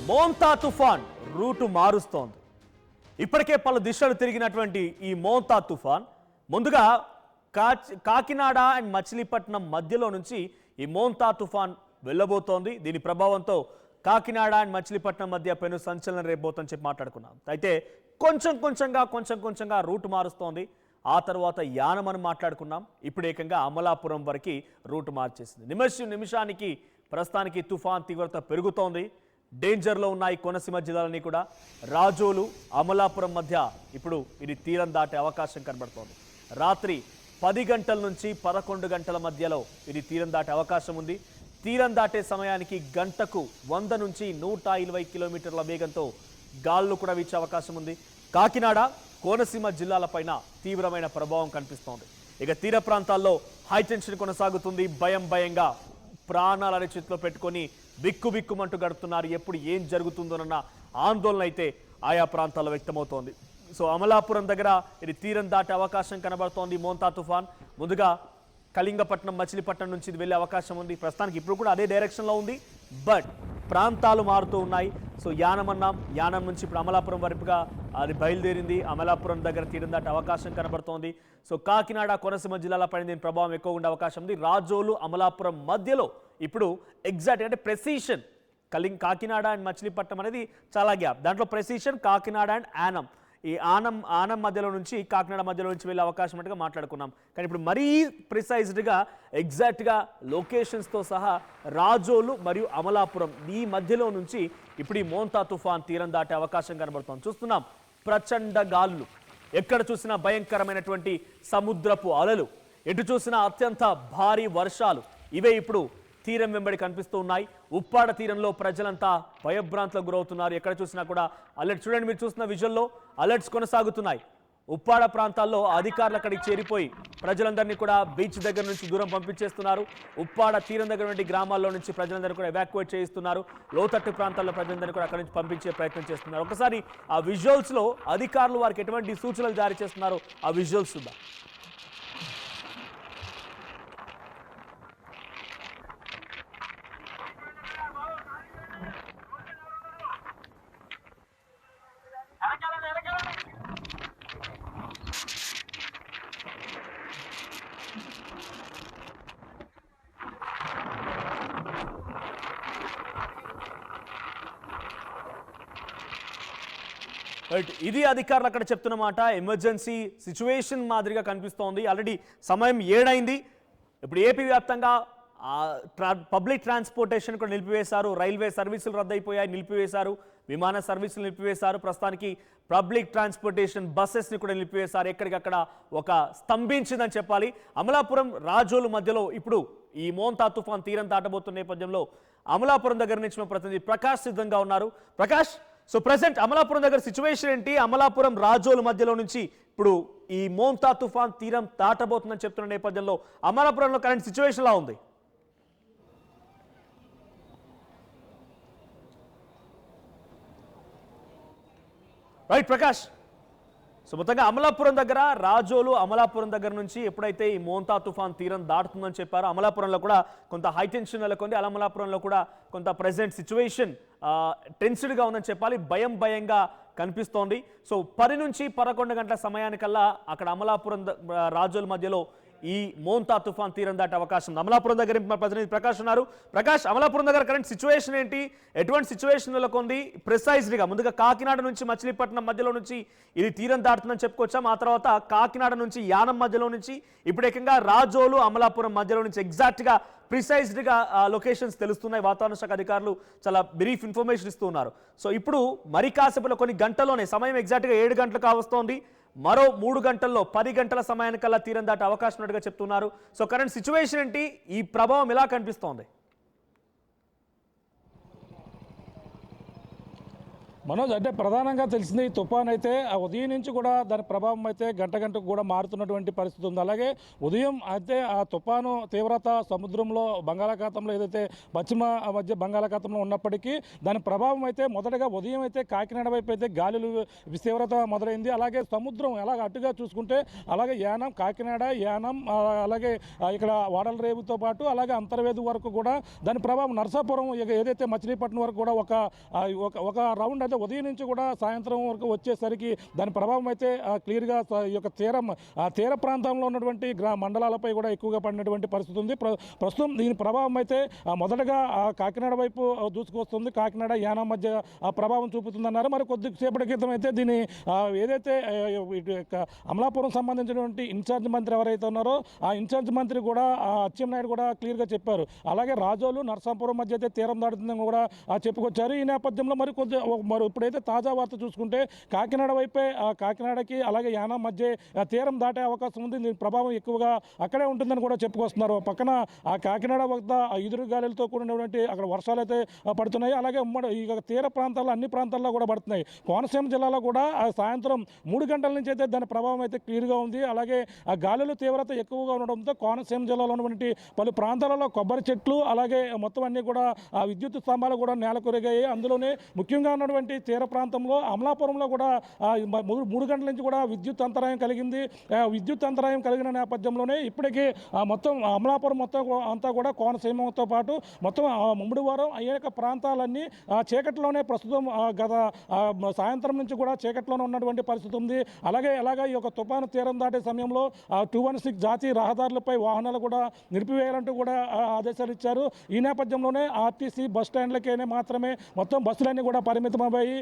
మోంతా తుఫాన్ రూటు మారుస్తోంది. ఇప్పటికే పలు దిశలు తిరిగినటువంటి ఈ మోంతా తుఫాన్ ముందుగా కాకినాడ అండ్ మచిలీపట్నం మధ్యలో నుంచి ఈ మోంతా తుఫాన్ వెళ్ళబోతోంది. దీని ప్రభావంతో కాకినాడ అండ్ మచిలీపట్నం మధ్య పెను సంచలనం రేపబోతోందని చెప్పి మాట్లాడుకున్నాం. అయితే కొంచెం కొంచెంగా రూట్ మారుస్తోంది. ఆ తర్వాత యానమని మాట్లాడుకున్నాం. ఇప్పుడు ఏకంగా అమలాపురం వరకు రూట్ మార్చేసింది. నిమిషానికి ప్రస్తుతానికి తుఫాన్ తీవ్రత పెరుగుతోంది. డేంజర్లో ఉన్నాయి కోనసీమ జిల్లాలని కూడా. రాజోలు అమలాపురం మధ్య ఇప్పుడు ఇది తీరం దాటే అవకాశం కనబడుతోంది. రాత్రి 10 గంటల నుంచి 11 గంటల మధ్యలో ఇది తీరం దాటే అవకాశం ఉంది. తీరం దాటే సమయానికి గంటకు 100 నుంచి 120 కిలోమీటర్ల వేగంతో గాలులు కూడా వీచే అవకాశం ఉంది. కాకినాడ కోనసీమ జిల్లాలపైన తీవ్రమైన ప్రభావం కనిపిస్తోంది. ఇక తీర ప్రాంతాల్లో హైటెన్షన్ కొనసాగుతుంది. భయంగా ప్రాణాలని చేతిలో పెట్టుకొని బిక్కుమంటూ గడుపుతున్నారు. ఎప్పుడు ఏం జరుగుతుందోనన్న ఆందోళన అయితే ఆయా ప్రాంతాల్లో వ్యక్తమవుతోంది. సో అమలాపురం దగ్గర ఇది తీరం దాటే అవకాశం కనబడుతోంది. మోంతా తుఫాన్ ముందుగా కళింగపట్నం మచిలీపట్నం నుంచి ఇది వెళ్ళే అవకాశం ఉంది. ప్రస్తుతానికి ఇప్పుడు కూడా అదే డైరెక్షన్లో ఉంది. బట్ ప్రాంతాలు మారుతూ ఉన్నాయి. సో యానం నుంచి ఇప్పుడు అమలాపురం వరకుగా అది బయలుదేరింది. అమలాపురం దగ్గర తీరం దాటే అవకాశం కనబడుతోంది. సో కాకినాడ కోనసీమ జిల్లాలపైన దీని ప్రభావం ఎక్కువ ఉండే అవకాశం ఉంది. రాజోలు అమలాపురం మధ్యలో ఇప్పుడు ఎగ్జాక్ట్ అంటే ప్రెసిషన్ కాకినాడ అండ్ మచిలీపట్నం అనేది చాలా గ్యాప్. దాంట్లో ప్రెసిషన్ కాకినాడ అండ్ యానం. ఈ ఆనం మధ్యలో నుంచి కాకినాడ మధ్యలో నుంచి వెళ్ళే అవకాశం ఉన్నట్టుగా మాట్లాడుకున్నాం. కానీ ఇప్పుడు మరీ ప్రిసైజ్డ్గా ఎగ్జాక్ట్గా లొకేషన్స్తో సహా రాజోలు మరియు అమలాపురం ఈ మధ్యలో నుంచి ఇప్పుడు ఈ మోంతా తుఫాన్ తీరం దాటే అవకాశం కనబడుతోంది. చూస్తున్నాం ప్రచండ గాలులు, ఎక్కడ చూసినా భయంకరమైనటువంటి సముద్రపు అలలు, ఎటు చూసినా అత్యంత భారీ వర్షాలు ఇవే ఇప్పుడు తీరం వెంబడి కనిపిస్తూ ఉన్నాయి. ఉప్పాడ తీరంలో ప్రజలంతా భయభ్రాంతులకు గురవుతున్నారు. ఎక్కడ చూసినా కూడా అలర్ట్. చూడండి, మీరు చూసిన విజువల్లో అలర్ట్స్ కొనసాగుతున్నాయి. ఉప్పాడ ప్రాంతాల్లో అధికారులు అక్కడికి చేరిపోయి ప్రజలందరినీ కూడా బీచ్ దగ్గర నుంచి దూరం పంపించేస్తున్నారు. ఉప్పాడ తీరం దగ్గర నుండి గ్రామాల్లో నుంచి ప్రజలందరూ కూడా ఎవాక్యుయేట్ చేయిస్తున్నారు. లోతట్టు ప్రాంతాల్లో ప్రజలందరినీ కూడా అక్కడి నుంచి పంపించే ప్రయత్నం చేస్తున్నారు. ఒకసారి ఆ విజువల్స్లో అధికారులు వారికి ఎటువంటి సూచనలు జారీ చేస్తున్నారు ఆ విజువల్స్ చూద్దాం. ఇది అధికారులు అక్కడ చెప్తున్న మాట. ఎమర్జెన్సీ సిచ్యువేషన్ మాదిరిగా కనిపిస్తోంది. ఆల్రెడీ సమయం 7 అయింది. ఇప్పుడు ఏపీ వ్యాప్తంగా పబ్లిక్ ట్రాన్స్పోర్టేషన్ కూడా నిలిపివేశారు. రైల్వే సర్వీసులు రద్దయిపోయాయి, నిలిపివేశారు. విమాన సర్వీసులు నిలిపివేశారు. ప్రస్తుతానికి పబ్లిక్ ట్రాన్స్పోర్టేషన్ బస్సెస్ని కూడా నిలిపివేశారు. ఎక్కడికక్కడ ఒక స్తంభించిందని చెప్పాలి. అమలాపురం రాజోలు మధ్యలో ఇప్పుడు ఈ మోంతా తుఫాన్ తీరం దాటబోతున్న నేపథ్యంలో అమలాపురం దగ్గర నుంచి మా ప్రతినిధి ప్రకాష్ సిద్ధంగా ఉన్నారు. ప్రకాష్, సో ప్రెసెంట్ అమలాపురం దగ్గర సిచ్యువేషన్ ఏంటి? అమలాపురం రాజోలు మధ్యలో నుంచి ఇప్పుడు ఈ మోంతా తుఫాన్ తీరం దాటబోతుందని చెప్తున్న నేపథ్యంలో అమలాపురంలో కరెంట్ సిచ్యువేషన్ ఎలా ఉంది? రైట్ ప్రకాష్, సో మొత్తంగా అమలాపురం దగ్గర రాజోలు అమలాపురం దగ్గర నుంచి ఎప్పుడైతే ఈ మోంతా తుఫాన్ తీరం దాటుతుందని చెప్పారో అమలాపురంలో కూడా కొంత హైటెన్షన్ నెలకొంది. అమలాపురంలో కూడా కొంత ప్రెసెంట్ సిచ్యువేషన్ టెన్స్డ్గా ఉందని చెప్పాలి. భయంగా కనిపిస్తోంది. సో 10 నుంచి 11 గంటల సమయానికల్లా అక్కడ అమలాపురం రాజోలు మధ్యలో ఈ మోంతా తుఫాన్ తీరం దాటే అవకాశం ఉంది. అమలాపురం దగ్గర మా ప్రతినిధి ప్రకాష్ ఉన్నారు. ప్రకాష్, అమలాపురం దగ్గర కరెంట్ సిచ్యువేషన్ ఏంటి? ఎటువంటి సిచ్యువేషన్ నెలకొంది? ప్రిసైజ్గా ముందుగా కాకినాడ నుంచి మచిలీపట్నం మధ్యలో నుంచి ఇది తీరం దాటుతుందని చెప్పుకోవచ్చాం. ఆ తర్వాత కాకినాడ నుంచి యానం మధ్యలో నుంచి ఇప్పుడు ఏకంగా రాజోలు అమలాపురం మధ్యలో నుంచి ఎగ్జాక్ట్గా ప్రిసైజ్డ్గా లొకేషన్స్ తెలుస్తున్నాయి. వాతావరణ శాఖ అధికారులు చాలా బ్రీఫ్ ఇన్ఫర్మేషన్ ఇస్తూ ఉన్నారు. సో ఇప్పుడు మరి కాసేపులో కొన్ని గంటల్లోనే సమయం ఎగ్జాక్ట్గా 7 గంటలు కావస్తోంది. మరో 3 గంటల్లో 10 గంటల సమయానికల్లా తీరం దాటే అవకాశం ఉన్నట్టుగా చెప్తున్నారు. సో కరెంట్ సిచ్యువేషన్ ఏంటి? ఈ ప్రభావం ఎలా కనిపిస్తోంది? మనోజ్, అంటే ప్రధానంగా తెలిసింది ఈ తుఫాన్ అయితే ఆ ఉదయం నుంచి కూడా దాని ప్రభావం అయితే గంట గంటకు కూడా మారుతున్నటువంటి పరిస్థితి ఉంది. అలాగే ఉదయం అయితే ఆ తుఫాను తీవ్రత సముద్రంలో బంగాళాఖాతంలో ఏదైతే పశ్చిమ మధ్య బంగాళాఖాతంలో ఉన్నప్పటికీ దాని ప్రభావం అయితే మొదటగా ఉదయం అయితే కాకినాడ వైపు అయితే గాలులు తీవ్రత మొదలైంది. అలాగే సముద్రం ఎలాగ అటుగా చూసుకుంటే అలాగే యానం, కాకినాడ, యానం, అలాగే ఇక్కడ వాడల రేవుతో పాటు అలాగే అంతర్వేది వరకు కూడా దాని ప్రభావం నరసాపురం ఏదైతే మచిలీపట్నం వరకు కూడా ఒక రౌండ్ అయితే ఉదయం నుంచి కూడా సాయంత్రం వరకు వచ్చేసరికి దాని ప్రభావం అయితే క్లియర్గా ఈ యొక్క తీర ప్రాంతంలో ఉన్నటువంటి మండలాలపై కూడా ఎక్కువగా పడినటువంటి పరిస్థితి ఉంది. ప్రస్తుతం దీని ప్రభావం అయితే మొదటగా కాకినాడ వైపు దూసుకొస్తుంది. కాకినాడ, యానం మధ్య ప్రభావం చూపుతుందన్నారు. మరి కొద్దిసేపటి క్రితం అయితే దీని ఏదైతే అమలాపురం సంబంధించినటువంటి ఇన్ఛార్జ్ మంత్రి ఎవరైతే ఉన్నారో ఆ ఇన్ఛార్జ్ మంత్రి కూడా అచ్చెన్నాయుడు కూడా క్లియర్గా చెప్పారు. అలాగే రాజోలు, నరసాపురం మధ్య అయితే తీరం దాడుతుందని కూడా చెప్పుకొచ్చారు. ఈ నేపథ్యంలో మరి ఇప్పుడైతే తాజా వార్త చూసుకుంటే కాకినాడ వైపే కాకినాడకి అలాగే యానం మధ్య తీరం దాటే అవకాశం ఉంది. దీని ప్రభావం ఎక్కువగా అక్కడే ఉంటుందని కూడా చెప్పుకొస్తున్నారు. పక్కన ఆ కాకినాడ వద్ద ఎదురు గాలులతో కూడినటువంటి అక్కడ వర్షాలు అయితే పడుతున్నాయి. అలాగే ఈ తీర ప్రాంతాల్లో అన్ని ప్రాంతాల్లో కూడా పడుతున్నాయి. కోనసీమ జిల్లాలో కూడా సాయంత్రం 3 గంటల నుంచి అయితే దాని ప్రభావం అయితే క్లియర్గా ఉంది. అలాగే ఆ గాలుల తీవ్రత ఎక్కువగా ఉండడంతో కోనసీమ జిల్లాలో ఉన్నటువంటి పలు ప్రాంతాలలో కొబ్బరి చెట్లు అలాగే మొత్తం అన్ని కూడా ఆ విద్యుత్ స్తంభాలు కూడా నేలకొరిగాయి. అందులోనే ముఖ్యంగా ఉన్నటువంటి తీర ప్రాంతంలో అమలాపురంలో కూడా 3 గంటల నుంచి కూడా విద్యుత్ అంతరాయం కలిగింది. విద్యుత్ అంతరాయం కలిగిన నేపథ్యంలోనే ఇప్పటికీ మొత్తం అమలాపురం మొత్తం అంతా కూడా కోనసీమతో పాటు మొత్తం ముమ్మడివారం అనేక ప్రాంతాలన్నీ చీకట్లోనే ప్రస్తుతం గత సాయంత్రం నుంచి కూడా చీకట్లోనే ఉన్నటువంటి పరిస్థితి ఉంది. అలాగే ఈ యొక్క తుఫాను తీరం దాటే సమయంలో 216 జాతీయ రహదారులపై వాహనాలు కూడా నిలిపివేయాలంటూ కూడా ఆదేశాలు ఇచ్చారు. ఈ నేపథ్యంలోనే ఆర్టీసీ బస్ స్టాండ్లకే మాత్రమే మొత్తం బస్సులన్నీ కూడా పరిమితమయ్యాయి.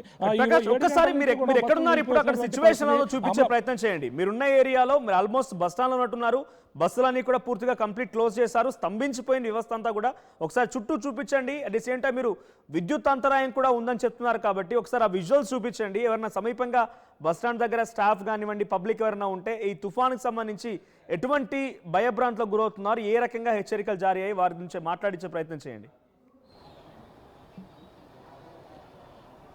ఒక్కసారి మీరు ఎక్కడున్నారు ఇప్పుడు అక్కడ సిచ్యువేషన్ చూపించే ప్రయత్నం చేయండి. మీరున్న ఏరియాలో మీరు ఆల్మోస్ట్ బస్ స్టాండ్ ఉన్నట్టున్నారు. బస్సులన్నీ కూడా పూర్తిగా కంప్లీట్ క్లోజ్ చేశారు. స్తంభించిపోయిన వ్యవస్థ అంతా కూడా ఒకసారి చుట్టూ చూపించండి. అట్ ది సేమ్ టైం మీరు విద్యుత్ అంతరాయం కూడా ఉందని చెప్తున్నారు కాబట్టి ఒకసారి ఆ విజువల్స్ చూపించండి. ఎవరైనా సమీపంగా బస్ స్టాండ్ దగ్గర స్టాఫ్ కానివ్వండి, పబ్లిక్ ఎవరైనా ఉంటే ఈ తుఫానుకి సంబంధించి ఎటువంటి భయభ్రాంతులకు గురవుతున్నారు, ఏ రకంగా హెచ్చరికలు జారీ అయ్యి వారి నుంచి మాట్లాడించే ప్రయత్నం చేయండి.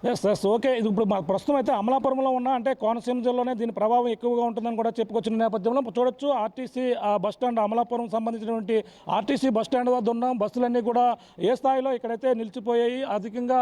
Yes okay. ఇది ఇప్పుడు ప్రస్తుతం అయితే అమలాపురంలో ఉన్న అంటే కోనసీమ జిల్లాలోనే దీని ప్రభావం ఎక్కువగా ఉంటుందని కూడా చెప్పుకొచ్చిన నేపథ్యంలో చూడొచ్చు ఆర్టీసీ బస్ స్టాండ్ అమలాపురం సంబంధించినటువంటి ఆర్టీసీ బస్ స్టాండ్ వద్ద ఉన్న బస్సులన్నీ కూడా ఏ స్థాయిలో ఇక్కడైతే నిలిచిపోయాయి. అధికంగా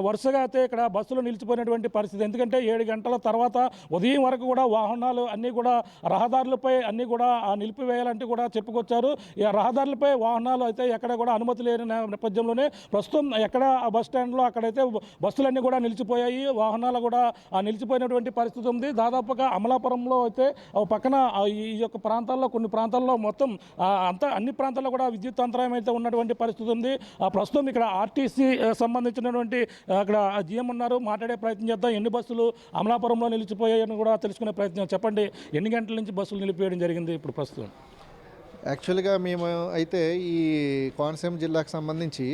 వరుసగా అయితే ఇక్కడ బస్సులు నిలిచిపోయినటువంటి పరిస్థితి. ఎందుకంటే 7 గంటల తర్వాత ఉదయం వరకు కూడా వాహనాలు అన్నీ కూడా రహదారులపై అన్నీ కూడా నిలిపివేయాలంటూ కూడా చెప్పుకొచ్చారు. ఈ రహదారులపై వాహనాలు అయితే ఎక్కడ కూడా అనుమతి లేని నేపథ్యంలోనే ప్రస్తుతం ఎక్కడ బస్ స్టాండ్లో అక్కడైతే బస్సులన్నీ కూడా నిలిచిపోయాయి. వాహనాలు కూడా నిలిచిపోయినటువంటి పరిస్థితి ఉంది. దాదాపుగా అమలాపురంలో అయితే పక్కన ఈ యొక్క ప్రాంతాల్లో కొన్ని ప్రాంతాల్లో మొత్తం అన్ని ప్రాంతాల్లో కూడా విద్యుత్ అంతరాయం అయితే ఉన్నటువంటి పరిస్థితి ఉంది. ప్రస్తుతం ఇక్కడ ఆర్టీసీ సంబంధించినటువంటి అక్కడ జిఎం ఉన్నారు, మాట్లాడే ప్రయత్నం చేద్దాం. ఎన్ని బస్సులు అమలాపురంలో నిలిచిపోయాయని కూడా తెలుసుకునే ప్రయత్నం. చెప్పండి, ఎన్ని గంటల నుంచి బస్సులు నిలిపివేయడం జరిగింది ఇప్పుడు ప్రస్తుతం? యాక్చువల్గా మేము అయితే ఈ కోనసీమ జిల్లాకు సంబంధించి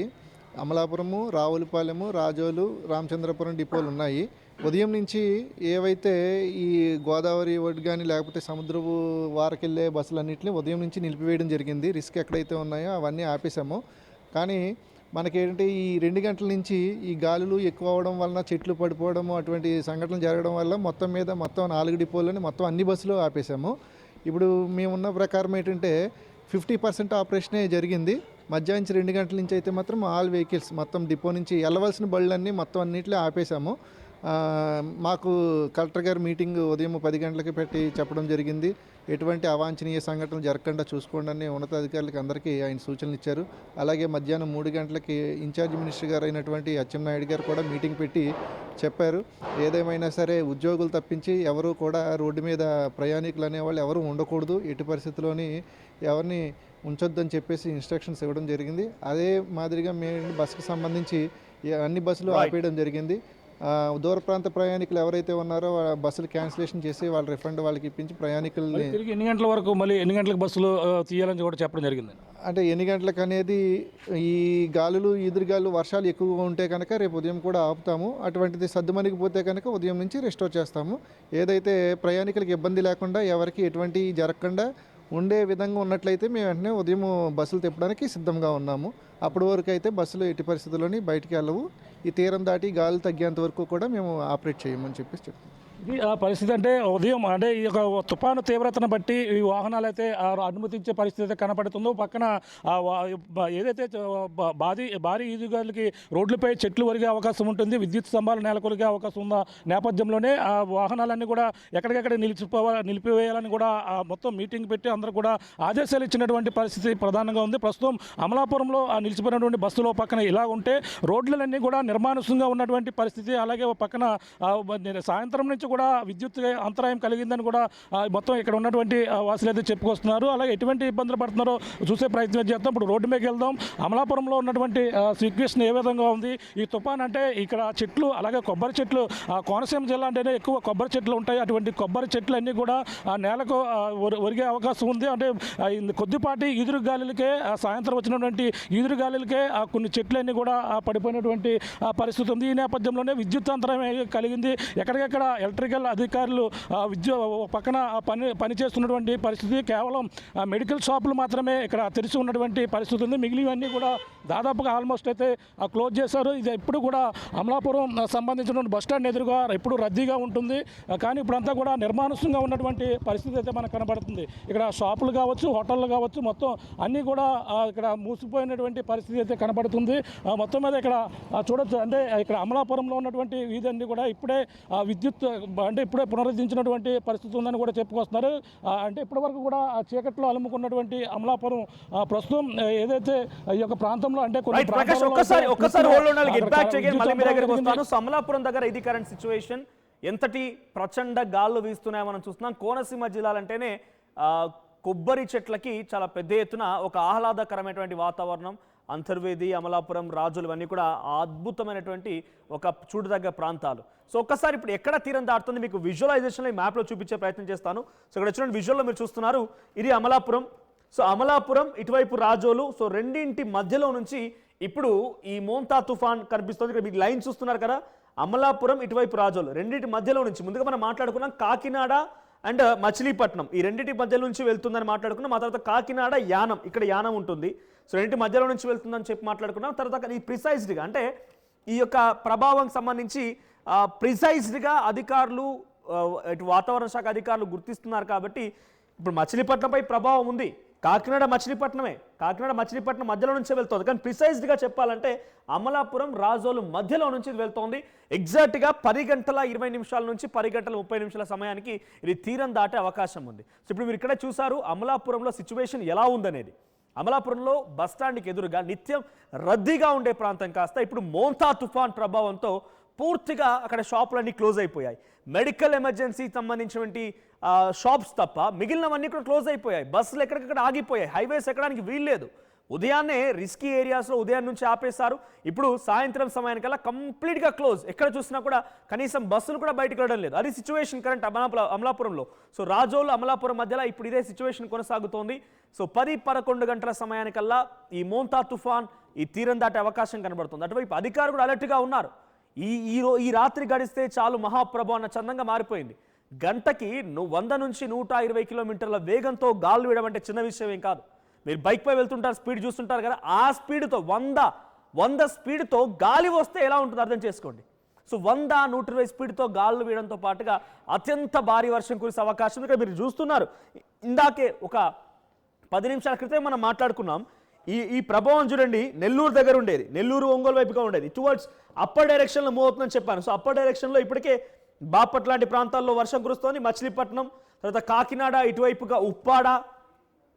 అమలాపురము, రావులపాలెము, రాజోలు, రామచంద్రపురం డిపోలు ఉన్నాయి. ఉదయం నుంచి ఏవైతే ఈ గోదావరి ఒడ్డు కానీ లేకపోతే సముద్రపు వారకెళ్ళే బస్సులన్నింటినీ ఉదయం నుంచి నిలిపివేయడం జరిగింది. రిస్క్ ఎక్కడైతే ఉన్నాయో అవన్నీ ఆపేసాము. కానీ మనకేంటి ఈ 2 గంటల నుంచి ఈ గాలులు ఎక్కువ అవడం వలన చెట్లు పడిపోవడము అటువంటి సంఘటనలు జరగడం వల్ల మొత్తం 4 డిపోలని మొత్తం అన్ని బస్సులు ఆపేసాము. ఇప్పుడు మేమున్న ప్రకారం ఏంటంటే 50% ఆపరేషనే జరిగింది. మధ్యాహ్నం 2 గంటల నుంచి అయితే మాత్రం ఆల్ వెహికల్స్ మొత్తం డిపో నుంచి వెళ్ళవలసిన బళ్ళన్నీ మొత్తం అన్నింటిలో ఆపేశాము. మాకు కలెక్టర్ గారు మీటింగ్ ఉదయం 10 గంటలకి పెట్టి చెప్పడం జరిగింది. ఎటువంటి అవాంఛనీయ సంఘటనలు జరగకుండా చూసుకోండి అని ఉన్నతాధికారులకి అందరికీ ఆయన సూచనలు ఇచ్చారు. అలాగే మధ్యాహ్నం 3 గంటలకి ఇన్ఛార్జ్ మినిస్టర్ గారు అయినటువంటి అచ్చెన్నాయుడు గారు కూడా మీటింగ్ పెట్టి చెప్పారు. ఏదేమైనా సరే ఉద్యోగులు తప్పించి ఎవరు కూడా రోడ్డు మీద ప్రయాణికులు అనేవాళ్ళు ఎవరు ఉండకూడదు, ఎట్టి పరిస్థితుల్లోని ఎవరిని ఉంచొద్దని చెప్పేసి ఇన్స్ట్రక్షన్స్ ఇవ్వడం జరిగింది. అదే మాదిరిగా మేము బస్సుకు సంబంధించి అన్ని బస్సులు ఆపేయడం జరిగింది. దూర ప్రాంత ప్రయాణికులు ఎవరైతే ఉన్నారో బస్సులు క్యాన్సిలేషన్ చేసి వాళ్ళ రిఫండ్ వాళ్ళకి ఇప్పించి ప్రయాణికుల్ని ఎన్ని గంటల వరకు మళ్ళీ ఎన్ని గంటలకు బస్సులు తీయాలని కూడా చెప్పడం జరిగింది. అంటే ఎన్ని గంటలకు అనేది ఈ గాలులు ఎదురుగాలు వర్షాలు ఎక్కువగా ఉంటే కనుక రేపు ఉదయం కూడా ఆపుతాము. అటువంటిది సర్దుమణిగిపోతే కనుక ఉదయం నుంచి రెస్టోర్ చేస్తాము. ఏదైతే ప్రయాణికులకు ఇబ్బంది లేకుండా ఎవరికి ఎటువంటి జరగకుండా ఉండే విధంగా ఉన్నట్లయితే మేము వెంటనే ఉదయం బస్సులు తిప్పడానికి సిద్ధంగా ఉన్నాము. అప్పటి వరకు అయితే బస్సులు ఎట్టి పరిస్థితుల్లోని బయటికి వెళ్ళవు. ఈ తీరం దాటి గాలి తగ్గేంత వరకు కూడా మేము ఆపరేట్ చేయమని చెప్పేసి చెప్తాం. ఇది ఆ పరిస్థితి అంటే ఉదయం అంటే ఈ యొక్క తుఫాను తీవ్రతను బట్టి ఈ వాహనాలు అయితే అనుమతించే పరిస్థితి అయితే కనపడుతుందో, పక్కన ఏదైతే భారీ ఈదుగాలకి రోడ్లపై చెట్లు ఒరిగే అవకాశం ఉంటుంది, విద్యుత్ స్తంభాలు నెలకొలిగే అవకాశం ఉన్న నేపథ్యంలోనే ఆ వాహనాలన్నీ కూడా ఎక్కడికెక్కడ నిలిపివేయాలని కూడా మొత్తం మీటింగ్ పెట్టి అందరూ కూడా ఆదేశాలు ఇచ్చినటువంటి పరిస్థితి ప్రధానంగా ఉంది. ప్రస్తుతం అమలాపురంలో నిలిచిపోయినటువంటి బస్సులో పక్కన ఇలా ఉంటే రోడ్లన్నీ కూడా నిర్మానుష్యంగా ఉన్నటువంటి పరిస్థితి. అలాగే పక్కన సాయంత్రం నుంచి కూడా విద్యుత్ అంతరాయం కలిగిందని కూడా మొత్తం ఇక్కడ ఉన్నటువంటి వాసులు అయితే చెప్పుకొస్తున్నారు. అలాగే ఎటువంటి ఇబ్బందులు పడుతున్నారో చూసే ప్రయత్నం చేద్దాం. ఇప్పుడు రోడ్డు మీదకి వెళ్దాం. అమలాపురంలో ఉన్నటువంటి సిచ్యువేషన్ ఏ విధంగా ఉంది, ఈ తుఫాన్ అంటే ఇక్కడ చెట్లు అలాగే కొబ్బరి చెట్లు, కోనసీమ జిల్లా అంటేనే ఎక్కువ కొబ్బరి చెట్లు ఉంటాయి. అటువంటి కొబ్బరి చెట్లు అన్నీ కూడా నేలకు ఒరిగే అవకాశం ఉంది. అంటే కొద్దిపాటి ఈదురు గాలులకే సాయంత్రం వచ్చినటువంటి ఈదురు గాలులకే కొన్ని చెట్లన్నీ కూడా పడిపోయినటువంటి పరిస్థితి ఉంది. ఈ నేపథ్యంలోనే విద్యుత్ అంతరాయం కలిగింది. ఎక్కడికెక్కడ ఎలక్ట్రికల్ అధికారులు పక్కన పనిచేస్తున్నటువంటి పరిస్థితి. కేవలం మెడికల్ షాపులు మాత్రమే ఇక్కడ తెరిచి ఉన్నటువంటి పరిస్థితి ఉంది. మిగిలినవన్నీ కూడా దాదాపుగా ఆల్మోస్ట్ అయితే క్లోజ్ చేశారు. ఇది ఎప్పుడు కూడా అమలాపురం సంబంధించినటువంటి బస్టాండ్ ఎదురుగా ఎప్పుడు రద్దీగా ఉంటుంది. కానీ ఇప్పుడంతా కూడా నిర్మానుష్యంగా ఉన్నటువంటి పరిస్థితి అయితే మనకు కనబడుతుంది. ఇక్కడ షాపులు కావచ్చు, హోటళ్ళు కావచ్చు, మొత్తం అన్నీ కూడా ఇక్కడ మూసిపోయినటువంటి పరిస్థితి అయితే కనబడుతుంది. మొత్తం మీద ఇక్కడ చూడొచ్చు. అంటే ఇక్కడ అమలాపురంలో ఉన్నటువంటి వీధి కూడా ఇప్పుడే విద్యుత్ అంటే ఇప్పుడే పునరుద్ధరించినటువంటి పరిస్థితి ఉందని కూడా చెప్పుకొస్తున్నారు. అంటే ఇప్పటివరకు కూడా చీకట్లో అలుముకున్నటువంటి అమలాపురం ప్రస్తుతం ఏదైతే ఈ యొక్క ప్రాంతంలో అంటే అమలాపురం దగ్గర ఇది కరెంట్ సిచ్యువేషన్. ఎంతటి ప్రచండ గాళ్ళు వీస్తున్నాయో మనం చూస్తున్నాం. కోనసీమ జిల్లాలంటేనే కొబ్బరి చెట్లకి చాలా పెద్ద ఎత్తున ఒక ఆహ్లాదకరమైనటువంటి వాతావరణం. అంతర్వేది, అమలాపురం, రాజులు ఇవన్నీ కూడా అద్భుతమైనటువంటి ఒక చూడదగ్గ ప్రాంతాలు. సో ఒక్కసారి ఇప్పుడు ఎక్కడ తీరం దాటుతుంది మీకు విజువలైజేషన్లో ఈ మ్యాప్లో చూపించే ప్రయత్నం చేస్తాను. సో ఇక్కడ వచ్చిన విజువల్లో మీరు చూస్తున్నారు, ఇది అమలాపురం. సో అమలాపురం, ఇటువైపు రాజోలు. సో రెండింటి మధ్యలో నుంచి ఇప్పుడు ఈ మోంతా తుఫాన్ కనిపిస్తుంది. ఇక్కడ మీకు లైన్ చూస్తున్నారు కదా, అమలాపురం, ఇటువైపు రాజోలు, రెండింటి మధ్యలో నుంచి ముందుగా మనం మాట్లాడుకున్నాం కాకినాడ అండ్ మచిలీపట్నం, ఈ రెండింటి మధ్యలో నుంచి వెళ్తుందని మాట్లాడుకున్నాం. ఆ తర్వాత కాకినాడ, యానం, ఇక్కడ యానం ఉంటుంది. సో రెండింటి మధ్యలో నుంచి వెళ్తుందని చెప్పి మాట్లాడుకున్నాం. తర్వాత ఈ ప్రిసైజ్డ్గా అంటే ఈ యొక్క ప్రభావం సంబంధించి ప్రిసైజ్డ్గా అధికారులు, ఇటు వాతావరణ శాఖ అధికారులు గుర్తిస్తున్నారు. కాబట్టి ఇప్పుడు మచిలీపట్నంపై ప్రభావం ఉంది. కాకినాడ మచిలీపట్నం మధ్యలో నుంచే వెళ్తుంది. కానీ ప్రిసైజ్డ్గా చెప్పాలంటే అమలాపురం, రాజోలు మధ్యలో నుంచి ఇది వెళ్తోంది. ఎగ్జాక్ట్గా 10 గంటల 20 నిమిషాల నుంచి 10 గంటల 30 నిమిషాల సమయానికి ఇది తీరం దాటే అవకాశం ఉంది. సో ఇప్పుడు మీరు ఇక్కడ చూసారు అమలాపురంలో సిచ్యువేషన్ ఎలా ఉందనేది. అమలాపురంలో బస్టాండ్కి ఎదురుగా నిత్యం రద్దీగా ఉండే ప్రాంతం కాస్త ఇప్పుడు మోంతా తుఫాన్ ప్రభావంతో పూర్తిగా అక్కడ షాపులన్నీ క్లోజ్ అయిపోయాయి. మెడికల్ ఎమర్జెన్సీ సంబంధించినటువంటి షాప్స్ తప్ప మిగిలినవన్నీ కూడా క్లోజ్ అయిపోయాయి. బస్సులు ఎక్కడికక్కడ ఆగిపోయాయి. హైవేస్ ఎక్కడానికి వీల్లేదు. ఉదయాన్నే రిస్కీ ఏరియాస్లో ఉదయం నుంచి ఆపేశారు. ఇప్పుడు సాయంత్రం సమయానికల్లా కంప్లీట్గా క్లోజ్. ఎక్కడ చూసినా కూడా కనీసం బస్సులు కూడా బయటకు వెళ్ళడం లేదు. అది సిచ్యువేషన్ కరెంట్ అమలాపురంలో. సో రాజోలు, అమలాపురం మధ్యలో ఇప్పుడు ఇదే సిచ్యువేషన్ కొనసాగుతోంది. సో 10-11 గంటల సమయానికల్లా ఈ మోంతా తుఫాన్ ఈ తీరం దాటే అవకాశం కనబడుతుంది. అటువైపు అధికారులు కూడా అలర్ట్గా ఉన్నారు. ఈ రాత్రి గడిస్తే చాలు మహాప్రభు అన్న చందంగా మారిపోయింది. గంటకి 100 నుంచి 120 కిలోమీటర్ల వేగంతో గాలు వేయడం అంటే చిన్న విషయం ఏం కాదు. మీరు బైక్పై వెళ్తుంటారు, స్పీడ్ చూస్తుంటారు కదా, ఆ స్పీడ్తో 100 స్పీడ్తో గాలి వస్తే ఎలా ఉంటుందో అర్థం చేసుకోండి. సో 100-120 స్పీడ్తో గాలు వేయడంతో పాటుగా అత్యంత భారీ వర్షం కురిసే అవకాశం ఇక్కడ మీరు చూస్తున్నారు. ఇందాకే ఒక 10 నిమిషాల క్రితం మనం మాట్లాడుకున్నాం. ఈ ప్రభావం చూడండి, నెల్లూరు దగ్గర ఉండేది, నెల్లూరు ఒంగోలు వైపుగా ఉండేది, టువర్డ్స్ అప్పర్ డైరెక్షన్లో మూవ్ అవుతుందని చెప్పాను. సో అప్పర్ డైరెక్షన్లో ఇప్పటికే బాపట్ల లాంటి ప్రాంతాల్లో వర్షం కురుస్తోంది. మచిలీపట్నం, తర్వాత కాకినాడ, ఇటువైపుగా ఉప్పాడ,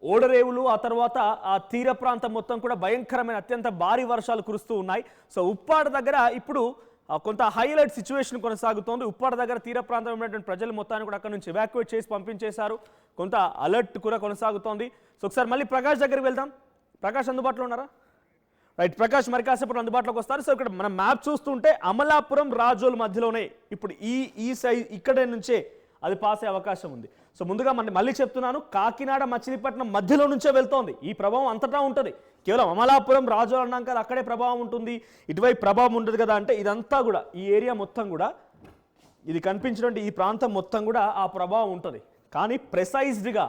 ఓడరేవులు, ఆ తర్వాత ఆ తీర ప్రాంతం మొత్తం కూడా భయంకరమైన అత్యంత భారీ వర్షాలు కురుస్తూ ఉన్నాయి. సో ఉప్పాడ దగ్గర ఇప్పుడు కొంత హైలైట్ సిచ్యువేషన్ కొనసాగుతోంది. ఉప్పాడ దగ్గర తీర ప్రాంతంలో ఉన్నటువంటి ప్రజలు మొత్తాన్ని కూడా అక్కడ నుంచి ఎవాక్యుయేట్ చేసి పంపించేశారు. కొంత అలర్ట్ కూడా కొనసాగుతోంది. సో ఒకసారి మళ్ళీ ప్రకాష్ దగ్గరికి వెళ్దాం. ప్రకాష్ అందుబాటులో ఉన్నారా? రైట్, ప్రకాష్ మరి కాసేపు అందుబాటులోకి వస్తారు. సో ఇక్కడ మనం మ్యాప్ చూస్తుంటే అమలాపురం, రాజోల్ మధ్యలోనే ఇప్పుడు ఈ సైడ్ ఇక్కడ నుంచే అది పాస్ అయ్యే అవకాశం ఉంది. సో ముందుగా మళ్ళీ చెప్తున్నాను, కాకినాడ, మచిలీపట్నం మధ్యలో నుంచే వెళ్తోంది. ఈ ప్రభావం అంతటా ఉంటుంది. కేవలం అమలాపురం, రాజోల్ అన్నాం కదా, అక్కడే ప్రభావం ఉంటుంది, ఇటువైపు ప్రభావం ఉంటుంది కదా అంటే ఇదంతా కూడా ఈ ఏరియా మొత్తం కూడా ఇది కనిపించినటువంటి ఈ ప్రాంతం మొత్తం కూడా ఆ ప్రభావం ఉంటుంది. కానీ ప్రెసైజ్డ్గా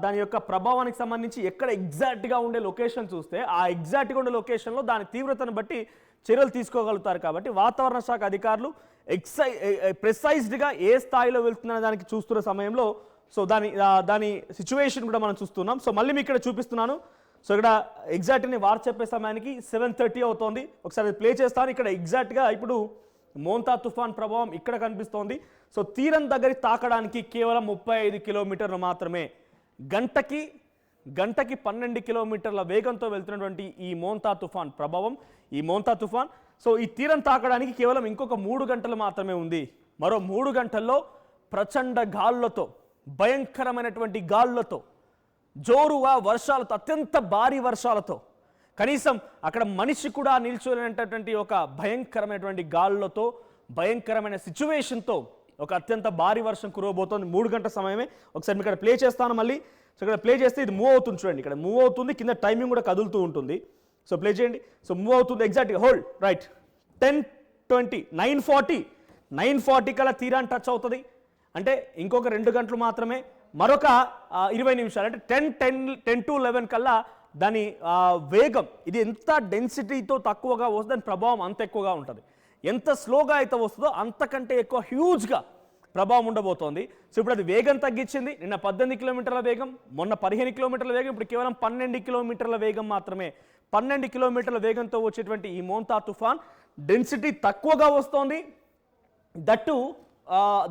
దాని యొక్క ప్రభావానికి సంబంధించి ఎక్కడ ఎగ్జాక్ట్గా ఉండే లొకేషన్ చూస్తే ఆ ఎగ్జాక్ట్గా ఉండే లొకేషన్లో దాని తీవ్రతను బట్టి చర్యలు తీసుకోగలుగుతారు. కాబట్టి వాతావరణ శాఖ అధికారులు ప్రిసైజ్డ్గా ఏ స్థాయిలో వెళ్తుందనే దానికి చూస్తున్న సమయంలో సో దాని సిచ్యువేషన్ కూడా మనం చూస్తున్నాం. సో మళ్ళీ మీకు ఇక్కడ చూపిస్తున్నాను. సో ఇక్కడ ఎగ్జాక్ట్ని వారు చెప్పే సమయానికి 7:30 అవుతోంది. ఒకసారి ప్లే చేస్తాను. ఇక్కడ ఎగ్జాక్ట్గా ఇప్పుడు మోంతా తుఫాన్ ప్రభావం ఇక్కడ కనిపిస్తోంది. సో తీరం దగ్గర తాకడానికి కేవలం 35 కిలోమీటర్లు మాత్రమే. గంటకి 12 కిలోమీటర్ల వేగంతో వెళ్తున్నటువంటి ఈ మోంతా తుఫాన్ ప్రభావం, ఈ మోంతా తుఫాన్ సో ఈ తీరం తాకడానికి కేవలం ఇంకొక 3 గంటలు మాత్రమే ఉంది. మరో 3 గంటల్లో ప్రచండ గాలులతో, భయంకరమైనటువంటి గాలులతో, జోరుగా వర్షాలతో, అత్యంత భారీ వర్షాలతో, కనీసం అక్కడ మనిషి కూడా నిల్చోలేనటువంటి ఒక భయంకరమైనటువంటి గాలులతో, భయంకరమైన సిచ్యువేషన్తో ఒక అత్యంత భారీ వర్షం కురవబోతోంది. 3 గంటల సమయమే. ఒకసారి మీకు ఇక్కడ ప్లే చేస్తాను మళ్ళీ. సో ఇక్కడ ప్లే చేస్తే ఇది మూవ్ అవుతుంది చూడండి. ఇక్కడ మూవ్ అవుతుంది, కింద టైమింగ్ కూడా కదులుతూ ఉంటుంది. సో ప్లే చేయండి. సో మూవ్ అవుతుంది ఎగ్జాక్ట్గా. Hold right. 10:20 9:40 కల్లా తీరాన్ని టచ్ అవుతుంది. అంటే ఇంకొక 2 గంటలు మాత్రమే, మరొక 20 నిమిషాలు, అంటే 10 to 11 కల్లా దాని వేగం, ఇది ఎంత డెన్సిటీతో తక్కువగా వస్తుందో దాని ప్రభావం అంత ఎక్కువగా ఉంటుంది. ఎంత స్లోగా అయితే వస్తుందో అంతకంటే ఎక్కువ హ్యూజ్గా ప్రభావం ఉండబోతోంది. సో ఇప్పుడు అది వేగం తగ్గించింది. నిన్న 18 కిలోమీటర్ల వేగం, మొన్న 15 కిలోమీటర్ల వేగం, ఇప్పుడు కేవలం 12 కిలోమీటర్ల వేగం మాత్రమే. 12 కిలోమీటర్ల వేగంతో వచ్చేటువంటి ఈ మోంతా తుఫాన్ డెన్సిటీ తక్కువగా వస్తోంది, దట్టు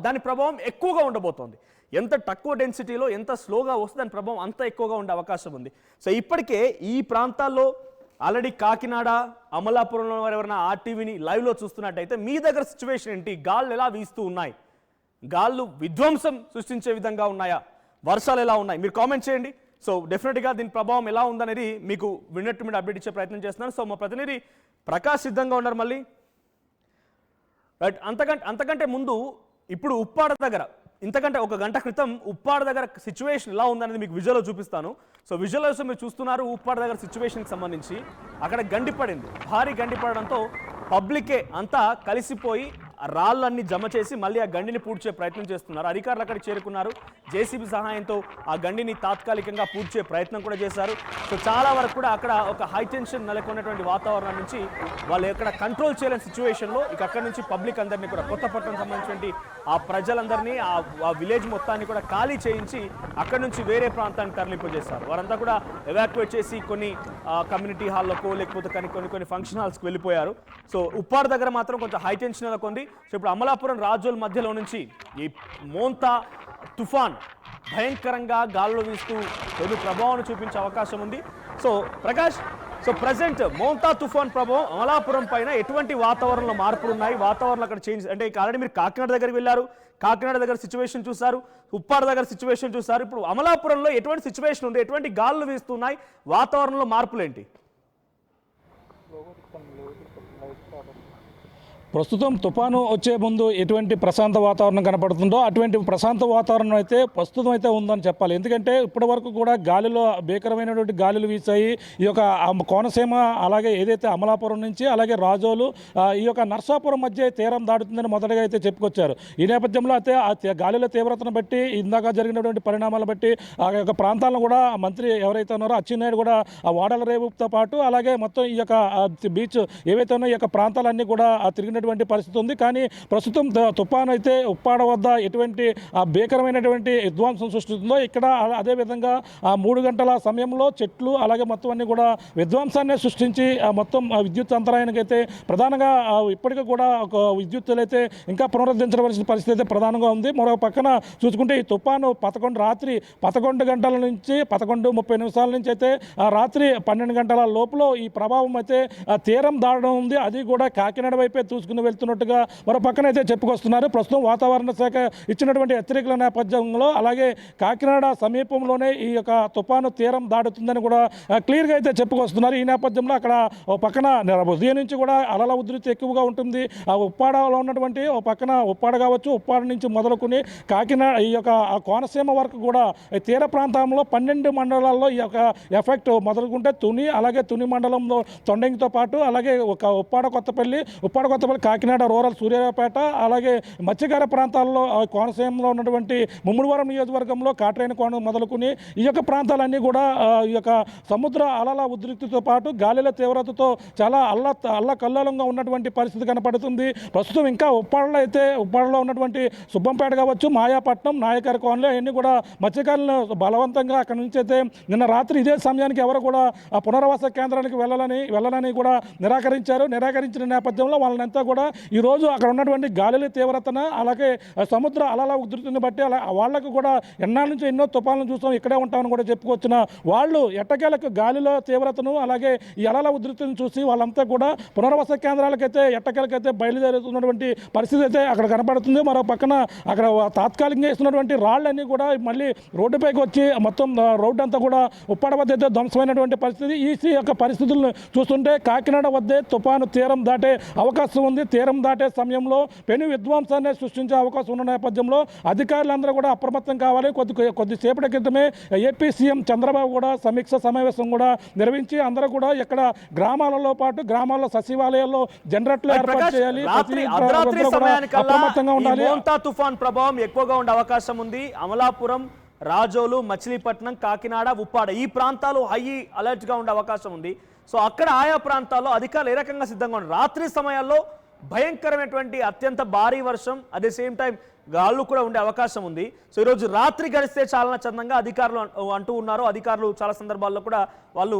దాని ప్రభావం ఎక్కువగా ఉండబోతోంది. ఎంత తక్కువ డెన్సిటీలో ఎంత స్లోగా వస్తే దాని ప్రభావం అంత ఎక్కువగా ఉండే అవకాశం ఉంది. సో ఇప్పటికే ఈ ప్రాంతాల్లో ఆల్రెడీ కాకినాడ, అమలాపురంలో ఎవరైనా ఆర్టీవీని లైవ్లో చూస్తున్నట్టయితే మీ దగ్గర సిచ్యువేషన్ ఏంటి? గాళ్ళు ఎలా వీస్తూ ఉన్నాయి? గాళ్ళు విధ్వంసం సృష్టించే విధంగా ఉన్నాయా? వర్షాలు ఎలా ఉన్నాయి? మీరు కామెంట్ చేయండి. సో డెఫినెట్గా దీని ప్రభావం ఎలా ఉందనేది మీకు విన్నట్టు మీద అప్డేట్ ఇచ్చే ప్రయత్నం చేస్తున్నాను. సో మా ప్రతినిధి ప్రకాష్ సిద్ధంగా ఉన్నారు మళ్ళీ. రైట్. అంతకంటే ముందు ఇప్పుడు ఉప్పాడ దగ్గర, ఇంతకంటే 1 గంట క్రితం ఉప్పాడ దగ్గర సిచ్యువేషన్ ఎలా ఉందనేది మీకు విజువల్లో చూపిస్తాను. సో విజువల్స్ మీరు చూస్తున్నారు ఉప్పాడ దగ్గర సిచ్యువేషన్కి సంబంధించి. అక్కడ గండి పడింది, భారీ గండి పడడంతో పబ్లికే అంతా కలిసిపోయి రాళ్ళన్నీ జమ చేసి మళ్ళీ ఆ గండిని పూడ్చే ప్రయత్నం చేస్తున్నారు. అధికారులు అక్కడికి చేరుకున్నారు. జేసీబీ సహాయంతో ఆ గండిని తాత్కాలికంగా పూడ్చే ప్రయత్నం కూడా చేశారు. సో చాలా వరకు కూడా అక్కడ ఒక హై టెన్షన్ నెలకొన్నటువంటి వాతావరణం నుంచి వాళ్ళు ఎక్కడ కంట్రోల్ చేయలేని సిచ్యువేషన్లో ఇక అక్కడి నుంచి పబ్లిక్ అందరినీ కూడా, కొత్తపట్నం సంబంధించినటువంటి ఆ ప్రజలందరినీ, ఆ విలేజ్ మొత్తాన్ని కూడా ఖాళీ చేయించి అక్కడి నుంచి వేరే ప్రాంతానికి తరలింపజేశారు. వారంతా కూడా ఎవాక్యుయేట్ చేసి కొన్ని కమ్యూనిటీ హాల్లోకో లేకపోతే కొన్ని ఫంక్షన్ హాల్స్కి వెళ్ళిపోయారు. సో ఉప్పాడ దగ్గర మాత్రం కొంచెం హై టెన్షన్ నెలకొంది. సో ఇప్పుడు అమలాపురం, రాజోల్ మధ్యలో నుంచి ఈ మోంతా తుఫాన్ భయంకరంగా గాల్లో వీస్తూ తొలి ప్రభావాన్ని చూపించే అవకాశం ఉంది. So Prakash, so present Montha తుఫాన్ ప్రభావం అమలాపురం పైన ఎటువంటి వాతావరణంలో మార్పులు ఉన్నాయి? వాతావరణం అక్కడ చేంజ్ అంటే ఆల్రెడీ మీరు కాకినాడ దగ్గరికి వెళ్ళారు, కాకినాడ దగ్గర సిచ్యువేషన్ చూశారు, ఉప్పాడ దగ్గర సిచ్యువేషన్ చూశారు. ఇప్పుడు అమలాపురంలో ఎటువంటి సిచ్యువేషన్ ఉంది? ఎటువంటి గాలులు వీస్తున్నాయి? వాతావరణంలో మార్పులు ఏంటి? ప్రస్తుతం తుఫాను వచ్చే ముందు ఎటువంటి ప్రశాంత వాతావరణం కనపడుతుందో అటువంటి ప్రశాంత వాతావరణం అయితే ప్రస్తుతం అయితే ఉందని చెప్పాలి. ఎందుకంటే ఇప్పటి వరకు కూడా గాలిలో భీకరమైనటువంటి గాలులు వీసాయి. ఈ యొక్క కోనసీమ, అలాగే ఏదైతే అమలాపురం నుంచి అలాగే రాజోలు, ఈ యొక్క నర్సాపురం మధ్య తీరం దాటుతుందని మొదటగా అయితే చెప్పుకొచ్చారు. ఈ నేపథ్యంలో అయితే ఆ గాలిలో తీవ్రతను బట్టి, ఇందాక జరిగినటువంటి పరిణామాలను బట్టి ఆ యొక్క ప్రాంతాలను కూడా మంత్రి ఎవరైతే ఉన్నారో అచ్చెన్నాయుడు కూడా ఆ వాడల రేవుతో పాటు అలాగే మొత్తం ఈ యొక్క బీచ్ ఏవైతే ఉన్నాయో ఈ యొక్క ప్రాంతాలన్నీ కూడా తిరిగిన పరిస్థితి ఉంది. కానీ ప్రస్తుతం తుఫాను అయితే ఉప్పాడ వద్ద ఎటువంటి భీకరమైనటువంటి విధ్వంసం సృష్టిస్తుందో ఇక్కడ అదేవిధంగా 3 గంటల సమయంలో చెట్లు అలాగే మొత్తం అన్ని కూడా విధ్వంసాన్ని సృష్టించి మొత్తం విద్యుత్ అంతరాయానికి అయితే ప్రధానంగా ఇప్పటికీ కూడా ఒక విద్యుత్తులు అయితే ఇంకా పునరుద్ధరించవలసిన పరిస్థితి అయితే ప్రధానంగా ఉంది. మరో పక్కన చూసుకుంటే ఈ తుఫాను రాత్రి 11 గంటల నుంచి 11:30 నుంచి అయితే రాత్రి 12 గంటల లోపల ఈ ప్రభావం అయితే తీరం దాటడం ఉంది. అది కూడా కాకినాడ వైపే వెళ్తున్నట్టుగా మరో పక్కన అయితే చెప్పుకొస్తున్నారు. ప్రస్తుతం వాతావరణ శాఖ ఇచ్చినటువంటి హెచ్చరికల నేపథ్యంలో అలాగే కాకినాడ సమీపంలోనే ఈ యొక్క తుఫాను తీరం దాటుతుందని కూడా క్లియర్గా అయితే చెప్పుకొస్తున్నారు. ఈ నేపథ్యంలో అక్కడ ఓ పక్కన ఉదయం నుంచి కూడా అలల ఉధృతి ఎక్కువగా ఉంటుంది. ఆ ఉప్పాడలో ఉన్నటువంటి ఓ పక్కన ఉప్పాడ కావచ్చు, ఉప్పాడ నుంచి మొదలుకొని కాకినాడ ఈ యొక్క కోనసీమ వరకు కూడా తీర ప్రాంతంలో 12 మండలాల్లో ఈ యొక్క ఎఫెక్ట్ మొదలుకుంటే తుని, అలాగే తుని మండలంలో తొండంగితో పాటు అలాగే ఒక ఉప్పాడ కొత్తపల్లి కాకినాడ రూరల్ సూర్యాపేట అలాగే మత్స్యకార ప్రాంతాల్లో కోనసీమలో ఉన్నటువంటి ముమ్మడివరం నియోజకవర్గంలో కాట్రేని కోన మొదలుకుని ఈ యొక్క ప్రాంతాలన్నీ కూడా ఈ యొక్క సముద్ర అలల ఉధృతితో పాటు గాలిల తీవ్రతతో చాలా అల్లకల్లోలంగా ఉన్నటువంటి పరిస్థితి కనపడుతుంది. ప్రస్తుతం ఇంకా ఉప్పాడలో ఉన్నటువంటి సుబ్బంపేట కావచ్చు, మాయాపట్నం, నాయకర కోనలు అవన్నీ కూడా మత్స్యకారులను బలవంతంగా అక్కడి నుంచి అయితే నిన్న రాత్రి ఇదే సమయానికి ఎవరు కూడా ఆ పునరావాస కేంద్రానికి వెళ్ళాలని కూడా నిరాకరించిన నేపథ్యంలో వాళ్ళనంతా కూడా ఈరోజు అక్కడ ఉన్నటువంటి గాలిల తీవ్రతను అలాగే సముద్ర అలల ఉధృతిని బట్టి వాళ్ళకు కూడా ఎన్నాళ్ళ నుంచి ఎన్నో తుఫాన్లు చూస్తాం, ఇక్కడే ఉంటామని కూడా చెప్పుకొచ్చిన వాళ్ళు ఎట్టకేలకు గాలిలో తీవ్రతను అలాగే ఈ అలల ఉధృతిని చూసి వాళ్ళంతా కూడా పునరావాస కేంద్రాలకైతే ఎట్టకేలకైతే బయలుదేరుతున్నటువంటి పరిస్థితి అయితే అక్కడ కనపడుతుంది. మరో పక్కన అక్కడ తాత్కాలికంగా ఇస్తున్నటువంటి రాళ్ళన్నీ కూడా మళ్ళీ రోడ్డుపైకి వచ్చి మొత్తం రోడ్డు అంతా కూడా ఉప్పాడ వద్ద అయితే ధ్వంసమైనటువంటి పరిస్థితి. ఈ యొక్క పరిస్థితులను చూస్తుంటే కాకినాడ వద్దే తుఫాను తీరం దాటే అవకాశం ఉంది. తీరం దాటే సమయంలో పెను విధ్వంసాన్ని సృష్టించే అవకాశం ఉన్న నేపథ్యంలో అధికారులందరూ కూడా అప్రమత్తం కావాలి. కొద్దిసేపటి క్రితమే ఏపీ సీఎం చంద్రబాబు కూడా సమీక్ష సమావేశం కూడా నిర్వహించి అందరూ కూడా ఇక్కడ గ్రామాలలో పాటు గ్రామాల్లో సచివాలయాల్లో జనరేటర్లు ఏర్పాటు చేయాలి. అప్రమత్తంగా ఉండాలి. మోంతా తుఫాన్ ప్రభావం ఎక్కువగా ఉండే అవకాశం ఉంది. అమలాపురం, రాజోలు, మచిలీపట్నం, కాకినాడ, ఉప్పాడ ఈ ప్రాంతాలు హై అలర్ట్ గా ఉండే అవకాశం ఉంది. సో అక్కడ ఆయా ప్రాంతాల్లో అధికారులు ఏ రకంగా సిద్ధంగా ఉన్నారు? రాత్రి సమయాల్లో భయంకరమైనటువంటి అత్యంత భారీ వర్షం, అదే సేమ్ టైం గాళ్ళు కూడా ఉండే అవకాశం ఉంది. సో ఈరోజు రాత్రి గడిస్తే చాలా చందంగా అధికారులు అంటూ ఉన్నారు. అధికారులు చాలా సందర్భాల్లో కూడా వాళ్ళు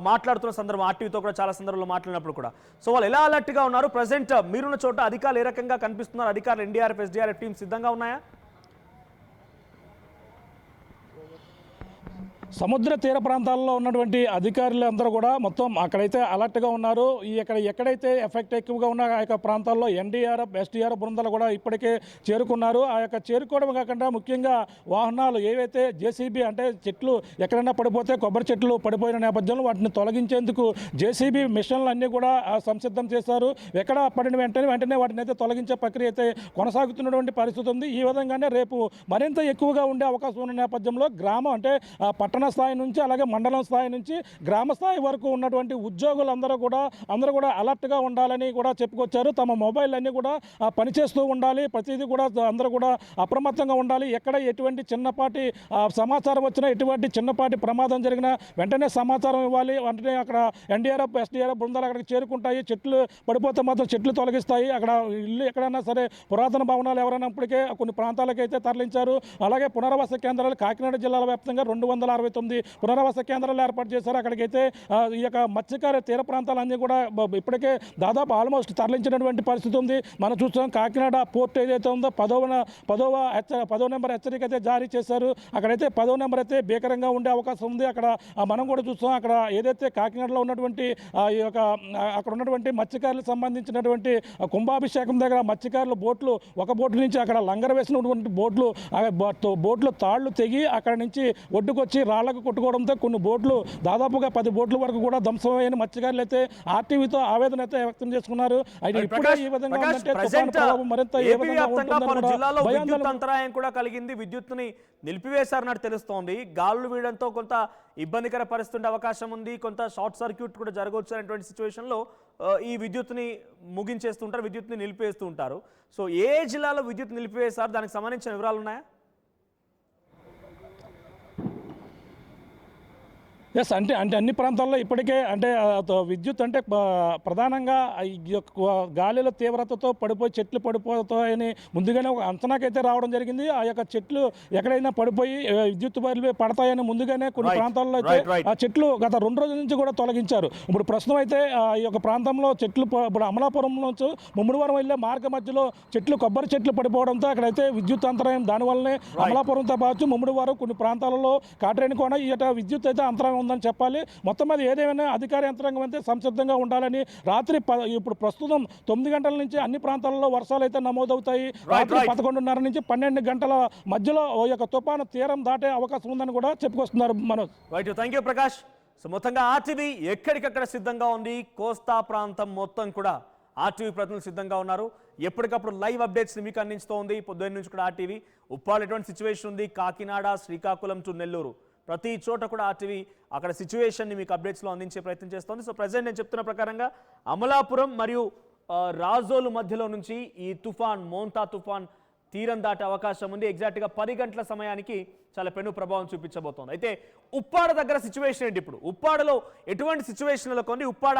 మాట్లాడుతున్న సందర్భం ఆర్టీవీతో కూడా చాలా సందర్భాల్లో మాట్లాడినప్పుడు కూడా సో వాళ్ళు ఎలా అలర్ట్గా ఉన్నారు? ప్రజెంట్ మీరున్న చోట అధికారులు ఏ రకంగా కనిపిస్తున్నారు? అధికారులు ఎన్డీఆర్ఎఫ్, ఎస్డీఆర్ఎఫ్ టీం సిద్ధంగా ఉన్నాయా? సముద్ర తీర ప్రాంతాల్లో ఉన్నటువంటి అధికారులు అందరూ కూడా మొత్తం అక్కడైతే అలర్ట్గా ఉన్నారు. ఎక్కడైతే ఎఫెక్ట్ ఎక్కువగా ఉన్న ఆ యొక్క ప్రాంతాల్లో ఎన్డీఆర్ఎఫ్, ఎస్డీఆర్ఎఫ్ బృందాలు కూడా ఇప్పటికే చేరుకున్నారు. ఆ యొక్క చేరుకోవడం కాకుండా ముఖ్యంగా వాహనాలు ఏవైతే జేసీబీ అంటే చెట్లు ఎక్కడైనా పడిపోతే కొబ్బరి చెట్లు పడిపోయిన నేపథ్యంలో వాటిని తొలగించేందుకు జేసీబీ మిషన్లు అన్నీ కూడా సంసిద్ధం చేశారు. ఎక్కడ పడిన వెంటనే వాటిని అయితే తొలగించే ప్రక్రియ అయితే కొనసాగుతున్నటువంటి పరిస్థితి ఉంది. ఈ విధంగానే రేపు మరింత ఎక్కువగా ఉండే అవకాశం ఉన్న నేపథ్యంలో గ్రామం అంటే పట్టణ స్థాయి నుంచి అలాగే మండలం స్థాయి నుంచి గ్రామ స్థాయి వరకు ఉన్నటువంటి ఉద్యోగులందరూ కూడా అలర్ట్గా ఉండాలని కూడా చెప్పుకొచ్చారు. తమ మొబైల్ అన్నీ కూడా పనిచేస్తూ ఉండాలి. ప్రతిదీ కూడా అందరూ కూడా అప్రమత్తంగా ఉండాలి. ఎక్కడ ఎటువంటి చిన్నపాటి సమాచారం వచ్చినా, ఎటువంటి చిన్నపాటి ప్రమాదం జరిగినా వెంటనే సమాచారం ఇవ్వాలి. వెంటనే అక్కడ ఎన్డీఆర్ఎఫ్, ఎస్డీఆర్ఎఫ్ బృందాలు అక్కడికి చేరుకుంటాయి. చెట్లు పడిపోతే మాత్రం చెట్లు తొలగిస్తాయి. అక్కడ ఇల్లు ఎక్కడైనా సరే పురాతన భవనాలు ఎవరైనా ఇప్పటికే కొన్ని ప్రాంతాలకైతే తరలించారు. అలాగే పునరావాస కేంద్రాలు కాకినాడ జిల్లాల వ్యాప్తంగా 269 పునరావాస కేంద్రాలు ఏర్పాటు చేశారు. అక్కడికైతే ఈ యొక్క మత్స్యకార తీర ప్రాంతాలన్నీ కూడా ఇప్పటికే దాదాపు ఆల్మోస్ట్ తరలించినటువంటి పరిస్థితి ఉంది. మనం చూస్తున్నాం కాకినాడ పోర్ట్ ఏదైతే ఉందో 10వ నెంబర్ హెచ్చరిక అయితే జారీ చేశారు. అక్కడైతే 10వ నెంబర్ అయితే భీకరంగా ఉండే అవకాశం ఉంది. అక్కడ మనం కూడా చూస్తాం అక్కడ ఏదైతే కాకినాడలో ఉన్నటువంటి ఈ యొక్క అక్కడ ఉన్నటువంటి మత్స్యకారులకు సంబంధించినటువంటి కుంభాభిషేకం దగ్గర మత్స్యకారులు ఒక బోటు నుంచి అక్కడ లంగర్ వేసినటువంటి బోట్లు తాళ్లు తెగి అక్కడ నుంచి ఒడ్డుకొచ్చి రాళ్లకు కొట్టుకోవడంతో కొన్ని బోట్లు దాదాపుగా 10 బోట్ల వరకు కూడా ధ్వంసమైన మత్స్యకారులు అయితే ఆర్టీవీతో ఆవేదన అయితే వ్యక్తం చేసుకున్నారు. అయితే ఇప్పుడే ఈ విధంగా విద్యుత్ అంతరాయం కూడా కలిగింది. విద్యుత్తుని నిలిపివేశారన్నట్టు తెలుస్తోంది. గాలులు వీయడంతో కొంత ఇబ్బందికర పరిస్థితి అవకాశం ఉంది. కొంత షార్ట్ సర్క్యూట్ కూడా జరగవచ్చు అనేటువంటి సిచ్యువేషన్లో ఈ విద్యుత్తుని ముగించేస్తుంటారు, విద్యుత్ని నిలిపివేస్తూ ఉంటారు. సో ఏ జిల్లాలో విద్యుత్ నిలిపివేశారు, దానికి సంబంధించిన వివరాలు ఉన్నాయా? ఎస్ అంటే అన్ని ప్రాంతాల్లో ఇప్పటికే అంటే విద్యుత్ అంటే ప్రధానంగా గాలిల తీవ్రతతో చెట్లు పడిపోతాయని ముందుగానే ఒక అంచనాకైతే రావడం జరిగింది. ఆ యొక్క చెట్లు ఎక్కడైనా పడిపోయి విద్యుత్ బయలు పడతాయని ముందుగానే కొన్ని ప్రాంతాల్లో అయితే ఆ చెట్లు గత 2 రోజుల నుంచి కూడా తొలగించారు. ఇప్పుడు ప్రస్తుతం అయితే ఈ యొక్క ప్రాంతంలో చెట్లు ఇప్పుడు అమలాపురం నుంచి ముమ్మడివరం వెళ్ళే మార్గ మధ్యలో కొబ్బరి చెట్లు పడిపోవడంతో అక్కడైతే విద్యుత్ అంతరాయం దానివల్లనే అమలాపురంతో పాటు ముమ్మడివరం కొన్ని ప్రాంతాలలో కాట్రేని కోన ఈ విద్యుత్ అయితే అంతరాయం ఉందని చెప్పాలి. మొత్తం మీద ఏదేమైనా అధికార యంత్రాంగం అయితే సంసిద్ధంగా ఉండాలని రాత్రి ఇప్పుడు ప్రస్తుతం 9 గంటల నుంచి అన్ని ప్రాంతాలలో వర్షాలు అయితే నమోదవుతాయి. రాత్రి 11:30 నుంచి 12 గంటల మధ్యలో ఈ యొక్క తుఫాను తీరం దాటే అవకాశం ఉందని కూడా చెప్పుకొస్తున్నారు. Manoj. Thank you Prakash. So మొత్తంగా ఆర్టీవీ ఎక్కడికక్కడ సిద్ధంగా ఉంది. కోస్తా ప్రాంతం మొత్తం కూడా ఆర్టీవీ ప్రతినిధులు సిద్ధంగా ఉన్నారు. ఎప్పటికప్పుడు లైవ్ అప్డేట్స్ మీకు అందిస్తోంది. పొద్దున్న నుంచి కూడా ఆర్టీవీ ఉప్పాడ ఎటువంటి సిచ్యువేషన్ ఉంది, కాకినాడ, శ్రీకాకుళం టు నెల్లూరు ప్రతి చోట కూడా ఆర్టీవీ అక్కడ సిచ్యువేషన్ని మీకు అప్డేట్స్లో అందించే ప్రయత్నం చేస్తోంది. సో ప్రజెంట్ నేను చెప్తున్న ప్రకారంగా అమలాపురం మరియు రాజోలు మధ్యలో నుంచి ఈ తుఫాన్ మోంతా తుఫాన్ తీరం దాటే అవకాశం ఉంది. ఎగ్జాక్ట్గా 10 గంటల సమయానికి చాలా పెను ప్రభావం చూపించబోతోంది. అయితే ఉప్పాడ దగ్గర సిచ్యువేషన్ ఏంటి? ఇప్పుడు ఉప్పాడలో ఎటువంటి సిచ్యువేషన్లో కొన్ని ఉప్పాడ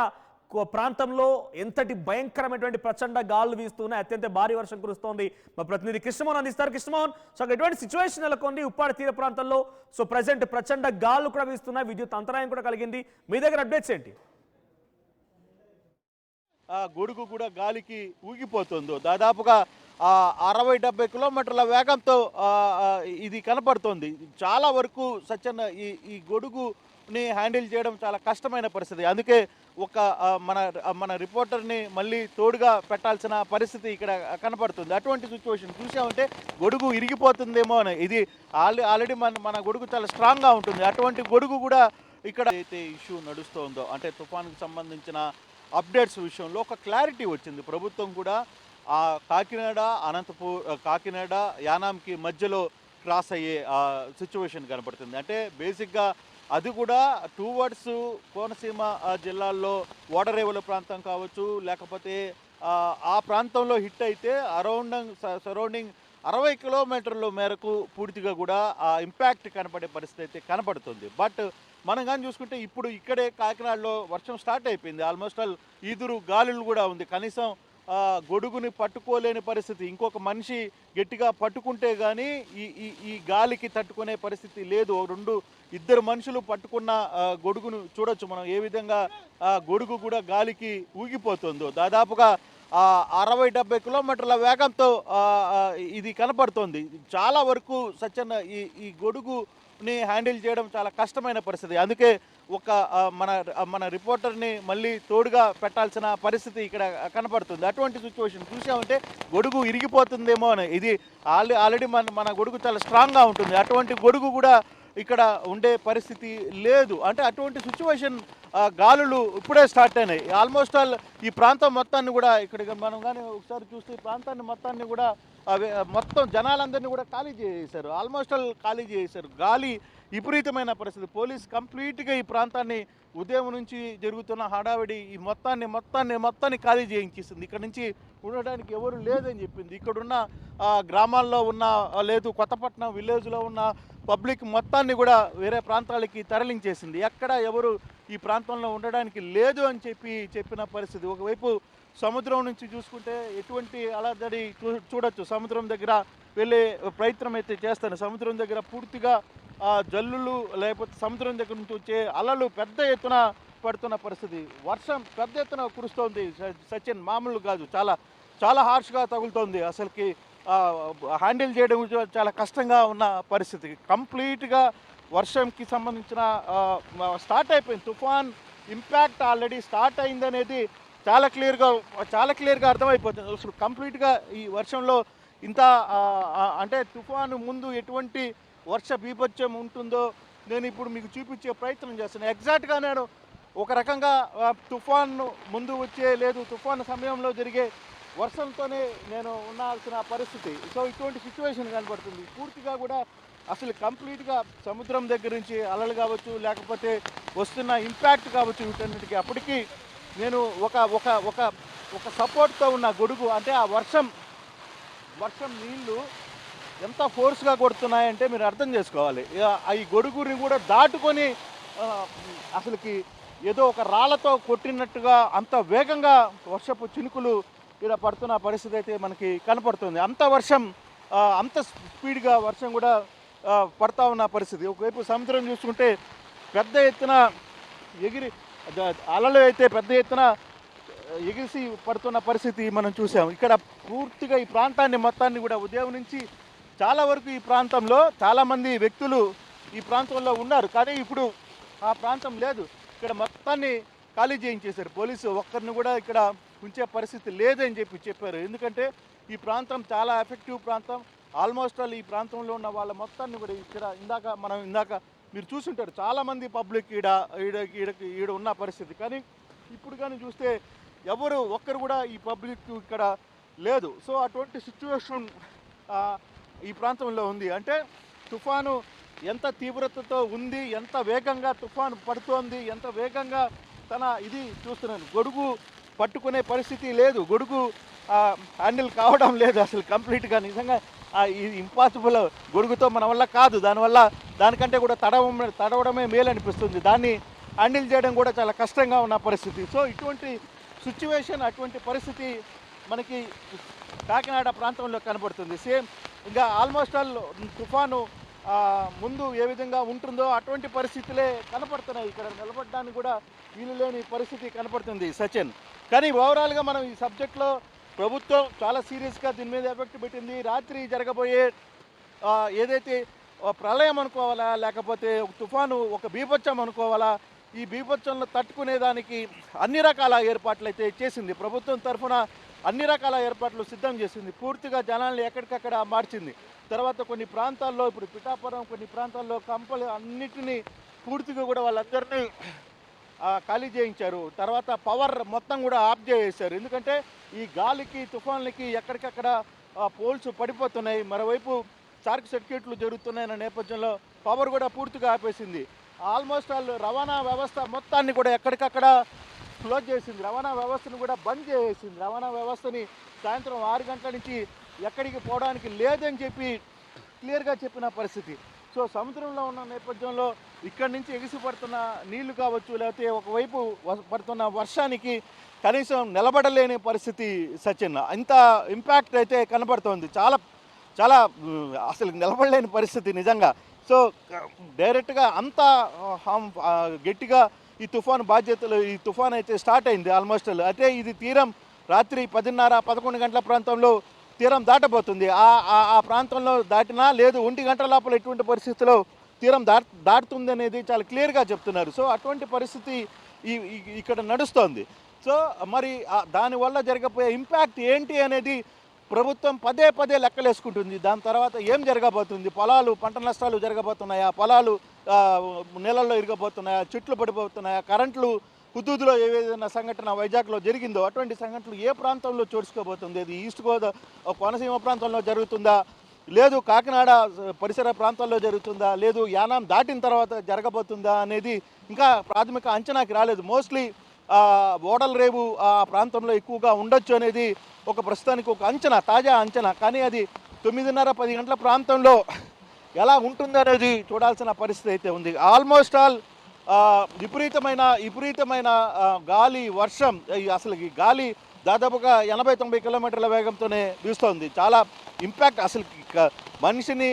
ప్రాంతంలో ఎంతటి భయంకరమైనటువంటి ప్రచండ గాలులు వీస్తున్నాయి, అత్యంత భారీ వర్షం కురుస్తోంది. మా ప్రతినిధి కృష్ణమోహన్ అందిస్తారు. కృష్ణమోహన్, సో ఎటువంటి సిచ్యువేషన్ నెలకొంది ఉప్పాడ తీర ప్రాంతంలో? సో ప్రజెంట్ ప్రచండ గాలులు కూడా వీస్తున్నాయి, విద్యుత్ అంతరాయం కూడా కలిగింది. మీ దగ్గర అప్డేట్స్ ఏంటి? గొడుగు కూడా గాలికి ఊగిపోతుందో దాదాపుగా 60-70 కిలోమీటర్ల వేగంతో ఇది కనపడుతోంది. చాలా వరకు సత్యన్న ఈ గొడుగుని హ్యాండిల్ చేయడం చాలా కష్టమైన పరిస్థితి. అందుకే ఒక మన రిపోర్టర్ని మళ్ళీ తోడుగా పెట్టాల్సిన పరిస్థితి ఇక్కడ కనపడుతుంది. అటువంటి సిచ్యువేషన్ చూసామంటే గొడుగు ఇరిగిపోతుందేమో అని. ఇది ఆల్రెడీ మన గొడుగు చాలా స్ట్రాంగ్గా ఉంటుంది. అటువంటి గొడుగు కూడా ఇక్కడ అయితే ఇష్యూ నడుస్తుందో, అంటే తుఫాన్కి సంబంధించిన అప్డేట్స్ విషయంలో ఒక క్లారిటీ వచ్చింది. ప్రభుత్వం కూడా కాకినాడ యానాంకి మధ్యలో క్రాస్ అయ్యే సిచ్యువేషన్ కనపడుతుంది. అంటే బేసిక్గా అది కూడా టువర్డ్స్ కోనసీమ జిల్లాల్లో ఓడరేవుల ప్రాంతం కావచ్చు, లేకపోతే ఆ ప్రాంతంలో హిట్ అయితే సరౌండింగ్ 60 కిలోమీటర్ల మేరకు పూర్తిగా కూడా ఆ ఇంపాక్ట్ కనపడే పరిస్థితి అయితే కనపడుతుంది. బట్ మనం కానీ చూసుకుంటే ఇప్పుడు ఇక్కడే కాకినాడలో వర్షం స్టార్ట్ అయిపోయింది. ఆల్మోస్ట్ ఆల్ ఈదురు గాలులు కూడా ఉంది. కనీసం గొడుగుని పట్టుకోలేని పరిస్థితి. ఇంకొక మనిషి గట్టిగా పట్టుకుంటే కానీ ఈ గాలికి తట్టుకునే పరిస్థితి లేదు. ఇద్దరు మనుషులు పట్టుకున్న గొడుగును చూడొచ్చు మనం ఏ విధంగా గొడుగు కూడా గాలికి ఊగిపోతుందో. దాదాపుగా 60-70 కిలోమీటర్ల వేగంతో ఇది కనపడుతోంది. చాలా వరకు సత్యన్న ఈ గొడుగుని హ్యాండిల్ చేయడం చాలా కష్టమైన పరిస్థితి. అందుకే ఒక మన రిపోర్టర్ని మళ్ళీ తోడుగా పెట్టాల్సిన పరిస్థితి ఇక్కడ కనపడుతుంది. అటువంటి సిచ్యువేషన్ చూసామంటే గొడుగు ఇరిగిపోతుందేమో అని. ఇది ఆల్రెడీ మన గొడుగు చాలా స్ట్రాంగ్గా ఉంటుంది. అటువంటి గొడుగు కూడా ఇక్కడ ఉండే పరిస్థితి లేదు. అంటే అటువంటి సిచ్యువేషన్ గాలులు ఇప్పుడే స్టార్ట్ అయినాయి. ఆల్మోస్ట్ ఆల్ ఈ ప్రాంతం మొత్తాన్ని కూడా ఇక్కడ మనం కానీ ఒకసారి చూస్తే ఈ ప్రాంతాన్ని మొత్తాన్ని కూడా మొత్తం జనాలందరినీ కూడా ఖాళీ చేసేశారు. ఆల్మోస్ట్ ఆల్ ఖాళీ చేసేశారు. గాలి విపరీతమైన పరిస్థితి. పోలీస్ కంప్లీట్గా ఈ ప్రాంతాన్ని ఉదయం నుంచి జరుగుతున్న హడావిడి ఈ మొత్తాన్ని ఖాళీ చేయించేసింది. ఇక్కడ నుంచి ఉండడానికి ఎవరు లేదని చెప్పింది. ఇక్కడున్న గ్రామాల్లో ఉన్న లేదు కొత్తపట్నం విలేజ్లో ఉన్న పబ్లిక్ మొత్తాన్ని కూడా వేరే ప్రాంతాలకి తరలించేసింది. ఎక్కడ ఎవరు ఈ ప్రాంతంలో ఉండడానికి లేదు అని చెప్పిన పరిస్థితి. ఒకవైపు సముద్రం నుంచి చూసుకుంటే ఎటువంటి అలజడి చూడొచ్చు. సముద్రం దగ్గర వెళ్ళే ప్రయత్నం అయితే చేస్తాను. సముద్రం దగ్గర పూర్తిగా జల్లులు లేకపోతే సముద్రం దగ్గర నుంచి వచ్చే అలలు పెద్ద ఎత్తున పడుతున్న పరిస్థితి. వర్షం పెద్ద ఎత్తున కురుస్తోంది సచిన్, మామూలు కాదు. చాలా హార్ష్గా తగులుతోంది. అసలుకి హ్యాండిల్ చేయడం చాలా కష్టంగా ఉన్న పరిస్థితి. కంప్లీట్గా వర్షంకి సంబంధించిన స్టార్ట్ అయిపోయింది. తుఫాన్ ఇంపాక్ట్ ఆల్రెడీ స్టార్ట్ అయిందనేది చాలా క్లియర్గా అర్థమైపోతుంది. అసలు కంప్లీట్గా ఈ వర్షంలో ఇంత అంటే తుఫాను ముందు ఎటువంటి వర్ష బీభత్సం ఉంటుందో నేను ఇప్పుడు మీకు చూపించే ప్రయత్నం చేస్తున్నాను. ఎగ్జాక్ట్గా నేను ఒక రకంగా తుఫాను ముందు లేదు తుఫాను సమయంలో జరిగే వర్షంతోనే నేను ఉండాల్సిన పరిస్థితి. సో ఇటువంటి సిచ్యువేషన్ కనబడుతుంది. పూర్తిగా కూడా అసలు కంప్లీట్గా సముద్రం దగ్గర నుంచి అలలు కావచ్చు, లేకపోతే వస్తున్న ఇంపాక్ట్ కావచ్చు, వీటన్నిటికీ అప్పటికి నేను ఒక సపోర్ట్తో ఉన్న గొడుగు, అంటే ఆ వర్షం నీళ్లు ఎంత ఫోర్స్గా కొడుతున్నాయంటే మీరు అర్థం చేసుకోవాలి. ఈ గొడుగుని కూడా దాటుకొని అసలుకి ఏదో ఒక రాళ్లతో కొట్టినట్టుగా అంత వేగంగా వర్షపు చినుకులు ఇక్కడ పడుతున్న పరిస్థితి అయితే మనకి కనపడుతుంది. అంత స్పీడ్గా వర్షం కూడా పడతా ఉన్న పరిస్థితి. ఒకవైపు సముద్రం చూసుకుంటే పెద్ద ఎత్తున అలలు అయితే పెద్ద ఎత్తున ఎగిసి పడుతున్న పరిస్థితి మనం చూసాం. ఇక్కడ పూర్తిగా ఈ ప్రాంతాన్ని మొత్తాన్ని కూడా ఉదయం నుంచి చాలా వరకు ఈ ప్రాంతంలో చాలామంది వ్యక్తులు ఈ ప్రాంతంలో ఉన్నారు. కానీ ఇప్పుడు ఆ ప్రాంతం లేదు. ఇక్కడ మొత్తాన్ని ఖాళీ చేయించేశారు. పోలీసు ఒక్కరిని కూడా ఇక్కడ ఉంచే పరిస్థితి లేదని చెప్పారు. ఎందుకంటే ఈ ప్రాంతం చాలా ఎఫెక్టివ్ ప్రాంతం. ఆల్మోస్ట్ ఆల్ ఈ ప్రాంతంలో ఉన్న వాళ్ళ మొత్తాన్ని కూడా ఇక్కడ ఇందాక మీరు చూసుంటారు చాలామంది పబ్లిక్ ఈడ ఉన్న పరిస్థితి. కానీ ఇప్పుడు కానీ చూస్తే ఒక్కరు కూడా ఈ పబ్లిక్ ఇక్కడ లేదు. సో అటువంటి సిచ్యువేషన్ ఈ ప్రాంతంలో ఉంది. అంటే తుఫాను ఎంత తీవ్రతతో ఉంది, ఎంత వేగంగా తుఫాను పడుతోంది, ఎంత వేగంగా ఇది చూస్తున్నాను. గొడుగు పట్టుకునే పరిస్థితి లేదు, గొడుగు హ్యాండిల్ కావడం లేదు అసలు కంప్లీట్గా. నిజంగా ఇది ఇంపాసిబుల్, గొడుగుతో మన వల్ల కాదు. దానికంటే కూడా తడవడమే మేలు అనిపిస్తుంది. దాన్ని హ్యాండిల్ చేయడం కూడా చాలా కష్టంగా ఉన్న పరిస్థితి. సో ఇటువంటి సిచ్యువేషన్, అటువంటి పరిస్థితి మనకి కాకినాడ ప్రాంతంలో కనబడుతుంది. సేమ్ ఇంకా ఆల్మోస్ట్ ఆల్ తుఫాను ముందు ఏ విధంగా ఉంటుందో అటువంటి పరిస్థితులే కనపడుతున్నాయి. ఇక్కడ నిలబడడానికి కూడా వీలు లేని పరిస్థితి కనపడుతుంది సచిన్. కానీ ఓవరాల్గా మనం ఈ సబ్జెక్ట్లో ప్రభుత్వం చాలా సీరియస్గా దీని మీద ఎఫెక్ట్ పెట్టింది. రాత్రి జరగబోయే ఏదైతే ప్రళయం అనుకోవాలా, లేకపోతే ఒక తుఫాను, ఒక బీభత్సం అనుకోవాలా, ఈ బీభత్సంలో తట్టుకునేదానికి అన్ని రకాల ఏర్పాట్లు అయితే చేసింది ప్రభుత్వం తరఫున. అన్ని రకాల ఏర్పాట్లు సిద్ధం చేసింది. పూర్తిగా జనాల్ని ఎక్కడికక్కడ మార్చింది. తర్వాత కొన్ని ప్రాంతాల్లో, ఇప్పుడు పిఠాపురం, కొన్ని ప్రాంతాల్లో కంపలు అన్నిటినీ పూర్తిగా కూడా వాళ్ళందరినీ ఖాళీ చేయించారు. తర్వాత పవర్ మొత్తం కూడా ఆఫ్ చేసేసారు. ఎందుకంటే ఈ గాలికి, తుఫాన్లకి ఎక్కడికక్కడ పోల్స్ పడిపోతున్నాయి. మరోవైపు షార్ట్ సర్క్యూట్లు జరుగుతున్నాయన్న నేపథ్యంలో పవర్ కూడా పూర్తిగా ఆపేసింది. ఆల్మోస్ట్ ఆల్ రవాణా వ్యవస్థ మొత్తాన్ని కూడా ఎక్కడికక్కడ క్లోజ్ చేసింది. రవాణా వ్యవస్థను కూడా బంద్ చేసేసింది. రవాణా వ్యవస్థని సాయంత్రం 6 గంటల నుంచి ఎక్కడికి పోవడానికి లేదని చెప్పి క్లియర్గా చెప్పిన పరిస్థితి. సో సముద్రంలో ఉన్న నేపథ్యంలో ఇక్కడి నుంచి ఎగిసి పడుతున్న నీళ్లు కావచ్చు, లేకపోతే ఒకవైపు పడుతున్న వర్షానికి కనీసం నిలబడలేని పరిస్థితి సచిన్. ఇంత ఇంపాక్ట్ అయితే కనబడుతోంది. చాలా చాలా అసలు నిలబడలేని పరిస్థితి నిజంగా. సో డైరెక్ట్గా అంత గట్టిగా ఈ తుఫాన్ అయితే స్టార్ట్ అయింది ఆల్మోస్ట్. అయితే ఇది తీరం రాత్రి 10:30-11 గంటల ప్రాంతంలో తీరం దాటబోతుంది. ఆ ప్రాంతంలో దాటినా లేదు 1 గంట లోపల ఎటువంటి పరిస్థితిలో తీరం దాటుతుంది అనేది చాలా క్లియర్గా చెప్తున్నారు. సో అటువంటి పరిస్థితి ఇక్కడ నడుస్తోంది. సో మరి దానివల్ల జరగబోయే ఇంపాక్ట్ ఏంటి అనేది ప్రభుత్వం పదే పదే లెక్కలేసుకుంటుంది. దాని తర్వాత ఏం జరగబోతుంది, పంట నష్టాలు జరగబోతున్నాయా, పొలాలు నీళ్ళల్లో ఇరగబోతున్నాయా, చెట్లు పడిపోతున్నాయా, కరెంట్లు హుదూదులో ఏదైనా సంఘటన వైజాగ్లో జరిగిందో అటువంటి సంఘటనలు ఏ ప్రాంతంలో చోడుకోబోతుంది, అది ఈస్ట్ గోదావరి కోనసీమ ప్రాంతంలో జరుగుతుందా, లేదు కాకినాడ పరిసర ప్రాంతాల్లో జరుగుతుందా, లేదు యానాం దాటిన తర్వాత జరగబోతుందా అనేది ఇంకా ప్రాథమిక అంచనాకి రాలేదు. మోస్ట్లీ ఓడల రేవు ఆ ప్రాంతంలో ఎక్కువగా ఉండొచ్చు అనేది ఒక ప్రస్తుతానికి ఒక అంచనా, తాజా అంచనా. కానీ అది 9:30-10 గంటల ప్రాంతంలో ఎలా ఉంటుందనేది చూడాల్సిన పరిస్థితి అయితే ఉంది. ఆల్మోస్ట్ ఆల్ విపరీతమైన గాలి, వర్షం, అసలు ఈ గాలి దాదాపుగా 80-90 కిలోమీటర్ల వేగంతోనే వీస్తోంది. చాలా ఇంపాక్ట్, అసలు మనిషిని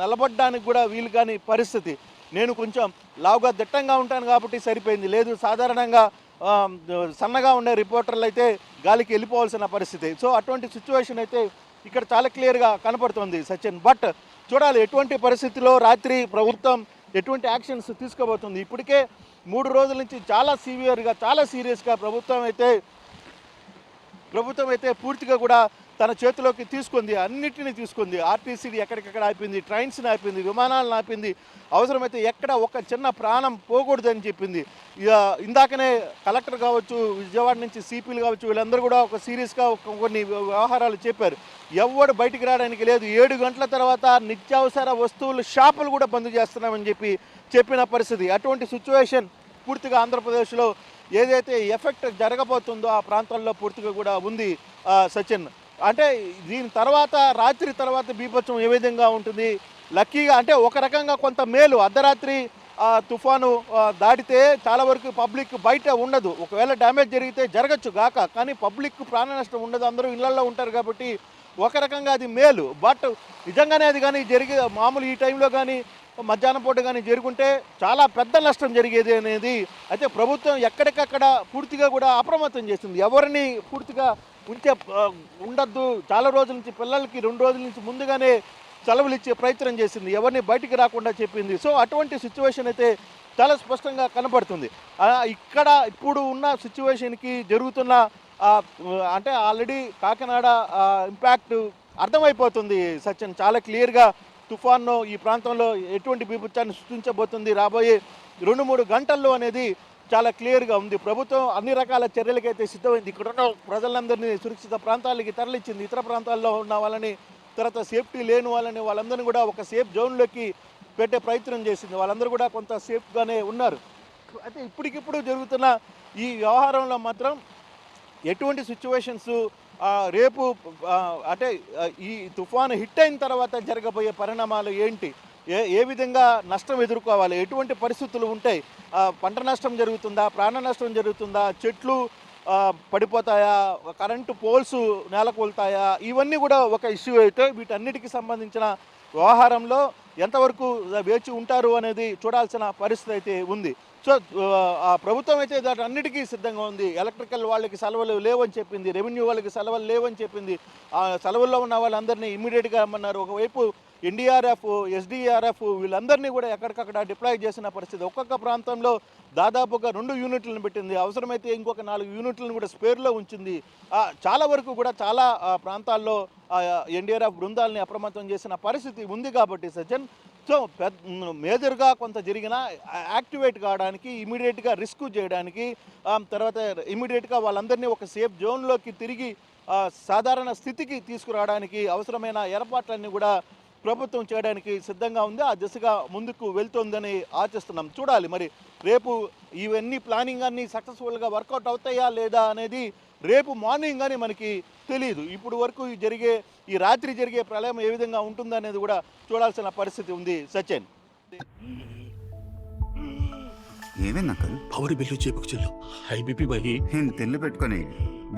నిలబడడానికి కూడా వీలు కాని పరిస్థితి. నేను కొంచెం లావుగా దిట్టంగా ఉంటాను కాబట్టి సరిపోయింది, లేదు సాధారణంగా సన్నగా ఉండే రిపోర్టర్లు అయితే గాలికి వెళ్ళిపోవాల్సిన పరిస్థితి. సో అటువంటి సిచ్యువేషన్ అయితే ఇక్కడ చాలా క్లియర్గా కనపడుతుంది సచిన్. బట్ చూడాలి ఎటువంటి పరిస్థితిలో రాత్రి ప్రభుత్వం ఎటువంటి యాక్షన్స్ తీసుకోబోతుంది. ఇప్పటికే 3 రోజుల నుంచి చాలా సీరియస్గా ప్రభుత్వం అయితే పూర్తిగా కూడా తన చేతిలోకి తీసుకుంది, అన్నిటినీ తీసుకుంది. ఆర్టీసీని ఎక్కడికక్కడ ఆపింది, ట్రైన్స్ని ఆపింది, విమానాలను ఆపింది, అవసరమైతే ఎక్కడ ఒక చిన్న ప్రాణం పోకూడదని చెప్పింది. ఇందాకనే కలెక్టర్ కావచ్చు, విజయవాడ నుంచి సిపిలు కావచ్చు, వీళ్ళందరూ కూడా ఒక సీరియస్గా కొన్ని వ్యవహారాలు చెప్పారు. ఎవడు బయటికి రావడానికి లేదు. 7 గంటల తర్వాత నిత్యావసర వస్తువులు షాపులు కూడా బంద్ చేస్తున్నామని చెప్పిన పరిస్థితి. అటువంటి సిచ్యువేషన్ పూర్తిగా ఆంధ్రప్రదేశ్లో ఏదైతే ఎఫెక్ట్ జరగబోతుందో ఆ ప్రాంతాల్లో పూర్తిగా కూడా ఉంది సచిన్. అంటే దీని తర్వాత రాత్రి తర్వాత బీభత్సం ఏ విధంగా ఉంటుంది, లక్కీగా అంటే ఒక రకంగా కొంత మేలు. అర్ధరాత్రి తుఫాను దాటితే చాలా వరకు పబ్లిక్ బయట ఉండదు. ఒకవేళ డ్యామేజ్ జరిగితే జరగచ్చు గాక, కానీ పబ్లిక్ ప్రాణ నష్టం ఉండదు, అందరూ ఇళ్లలో ఉంటారు కాబట్టి ఒక రకంగా అది మేలు. బట్ నిజంగానే అది కానీ మామూలు ఈ టైంలో కానీ మధ్యాహ్నం పూట కానీ జరుగుంటే చాలా పెద్ద నష్టం జరిగేది అనేది అయితే ప్రభుత్వం ఎక్కడికక్కడ పూర్తిగా కూడా అప్రమత్తం చేసింది. ఎవరిని పూర్తిగా ఉండద్దు, చాలా రోజుల నుంచి పిల్లలకి 2 రోజుల నుంచి ముందుగానే సెలవులు ఇచ్చే ప్రయత్నం చేసింది, ఎవరిని బయటికి రాకుండా చెప్పింది. సో అటువంటి సిచ్యువేషన్ అయితే చాలా స్పష్టంగా కనబడుతుంది. ఇక్కడ ఇప్పుడు ఉన్న సిచ్యువేషన్కి జరుగుతున్న అంటే ఆల్రెడీ కాకినాడ ఇంపాక్ట్ అర్థమైపోతుంది సచిన్. చాలా క్లియర్గా తుఫాన్ను ఈ ప్రాంతంలో ఎటువంటి బీభత్సాన్ని సృష్టించబోతుంది రాబోయే 2-3 గంటల్లో అనేది చాలా క్లియర్గా ఉంది. ప్రభుత్వం అన్ని రకాల చర్యలకైతే సిద్ధమైంది. ఇక్కడున్న ప్రజలందరినీ సురక్షిత ప్రాంతాలకి తరలించింది. ఇతర ప్రాంతాల్లో ఉన్న వాళ్ళని, తర్వాత సేఫ్టీ లేని వాళ్ళందరినీ కూడా ఒక సేఫ్ జోన్లోకి పెట్టే ప్రయత్నం చేసింది. వాళ్ళందరూ కూడా కొంత సేఫ్గానే ఉన్నారు. అయితే ఇప్పటికిప్పుడు జరుగుతున్న ఈ వ్యవహారంలో మాత్రం ఎటువంటి సిచ్యువేషన్స్ రేపు అంటే ఈ తుఫాను హిట్ అయిన తర్వాత జరగబోయే పరిణామాలు ఏంటి, ఏ విధంగా నష్టం ఎదుర్కోవాలి, ఎటువంటి పరిస్థితులు ఉంటాయి, పంట నష్టం జరుగుతుందా, ప్రాణ నష్టం జరుగుతుందా, చెట్లు పడిపోతాయా, కరెంటు పోల్స్ నేలకొల్తాయా, ఇవన్నీ కూడా ఒక ఇష్యూ అయితే వీటన్నిటికీ సంబంధించిన వ్యవహారంలో ఎంతవరకు వేచి ఉంటారు అనేది చూడాల్సిన పరిస్థితి అయితే ఉంది. సో ఆ ప్రభుత్వం అయితే అన్నిటికీ సిద్ధంగా ఉంది. ఎలక్ట్రికల్ వాళ్ళకి సెలవులు లేవని చెప్పింది, రెవెన్యూ వాళ్ళకి సెలవులు లేవని చెప్పింది. ఆ సెలవుల్లో ఉన్న వాళ్ళందరినీ ఇమ్మీడియట్గా రమ్మన్నారు. ఒకవైపు ఎన్డీఆర్ఎఫ్, ఎస్డీఆర్ఎఫ్ వీళ్ళందరినీ కూడా ఎక్కడికక్కడ డిప్లాయ్ చేసిన పరిస్థితి. ఒక్కొక్క ప్రాంతంలో దాదాపుగా 2 యూనిట్లను పెట్టింది, అవసరమైతే ఇంకొక 4 యూనిట్లను కూడా స్పేర్లో ఉంచింది. చాలా వరకు కూడా చాలా ప్రాంతాల్లో ఎన్డీఆర్ఎఫ్ బృందాలని అప్రమత్తం చేసిన పరిస్థితి ఉంది. కాబట్టి సజ్జన్, సో మేజర్గా కొంత జరిగినా యాక్టివేట్ కావడానికి, ఇమీడియట్గా రిస్క్ చేయడానికి, తర్వాత ఇమీడియట్గా వాళ్ళందరినీ ఒక సేఫ్ జోన్లోకి తిరిగి సాధారణ స్థితికి తీసుకురావడానికి అవసరమైన ఏర్పాట్లన్నీ కూడా ప్రభుత్వం చేయడానికి సిద్ధంగా ఉంది. ఆ దిశగా ముందుకు వెళ్తోందని ఆశిస్తున్నాం. చూడాలి మరి రేపు ఇవన్నీ ప్లానింగ్ అన్నీ సక్సెస్ఫుల్గా వర్కౌట్ అవుతాయా లేదా అనేది రేపు మార్నింగ్ అని మనకి తెలియదు. ఇప్పుడు వరకు ఈ రాత్రి జరిగే ప్రళయం ఏ విధంగా ఉంటుందనేది కూడా చూడాల్సిన పరిస్థితి ఉంది. సచిన్, ఏమైంది అంకల్? పవర్ బిల్లు చేపుకు చెల్లు హై బీపీ బహి నేను తెల్లు పెట్టుకొని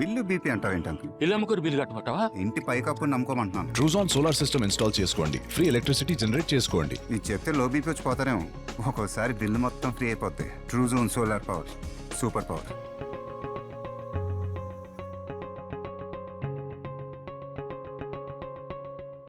బిల్లు బీపీ అంటావేంటి అంకుల్? ఇల్లు అమ్ముకొని బిల్లు కట్టమంటావా? ఇంటి పైకప్పు నమ్ముకోమంటున్నాను. ట్రూజాన్ సోలార్ సిస్టమ్ ఇన్స్టాల్ చేసుకోండి, ఫ్రీ ఎలక్ట్రిసిటీ జనరేట్ చేసుకోండి. నీకు చెప్తే లో బీపీ వచ్చి పోతారేమో, ఒక్కోసారి బిల్లు మొత్తం ఫ్రీ అయిపోద్ది. Truzon solar power, super power.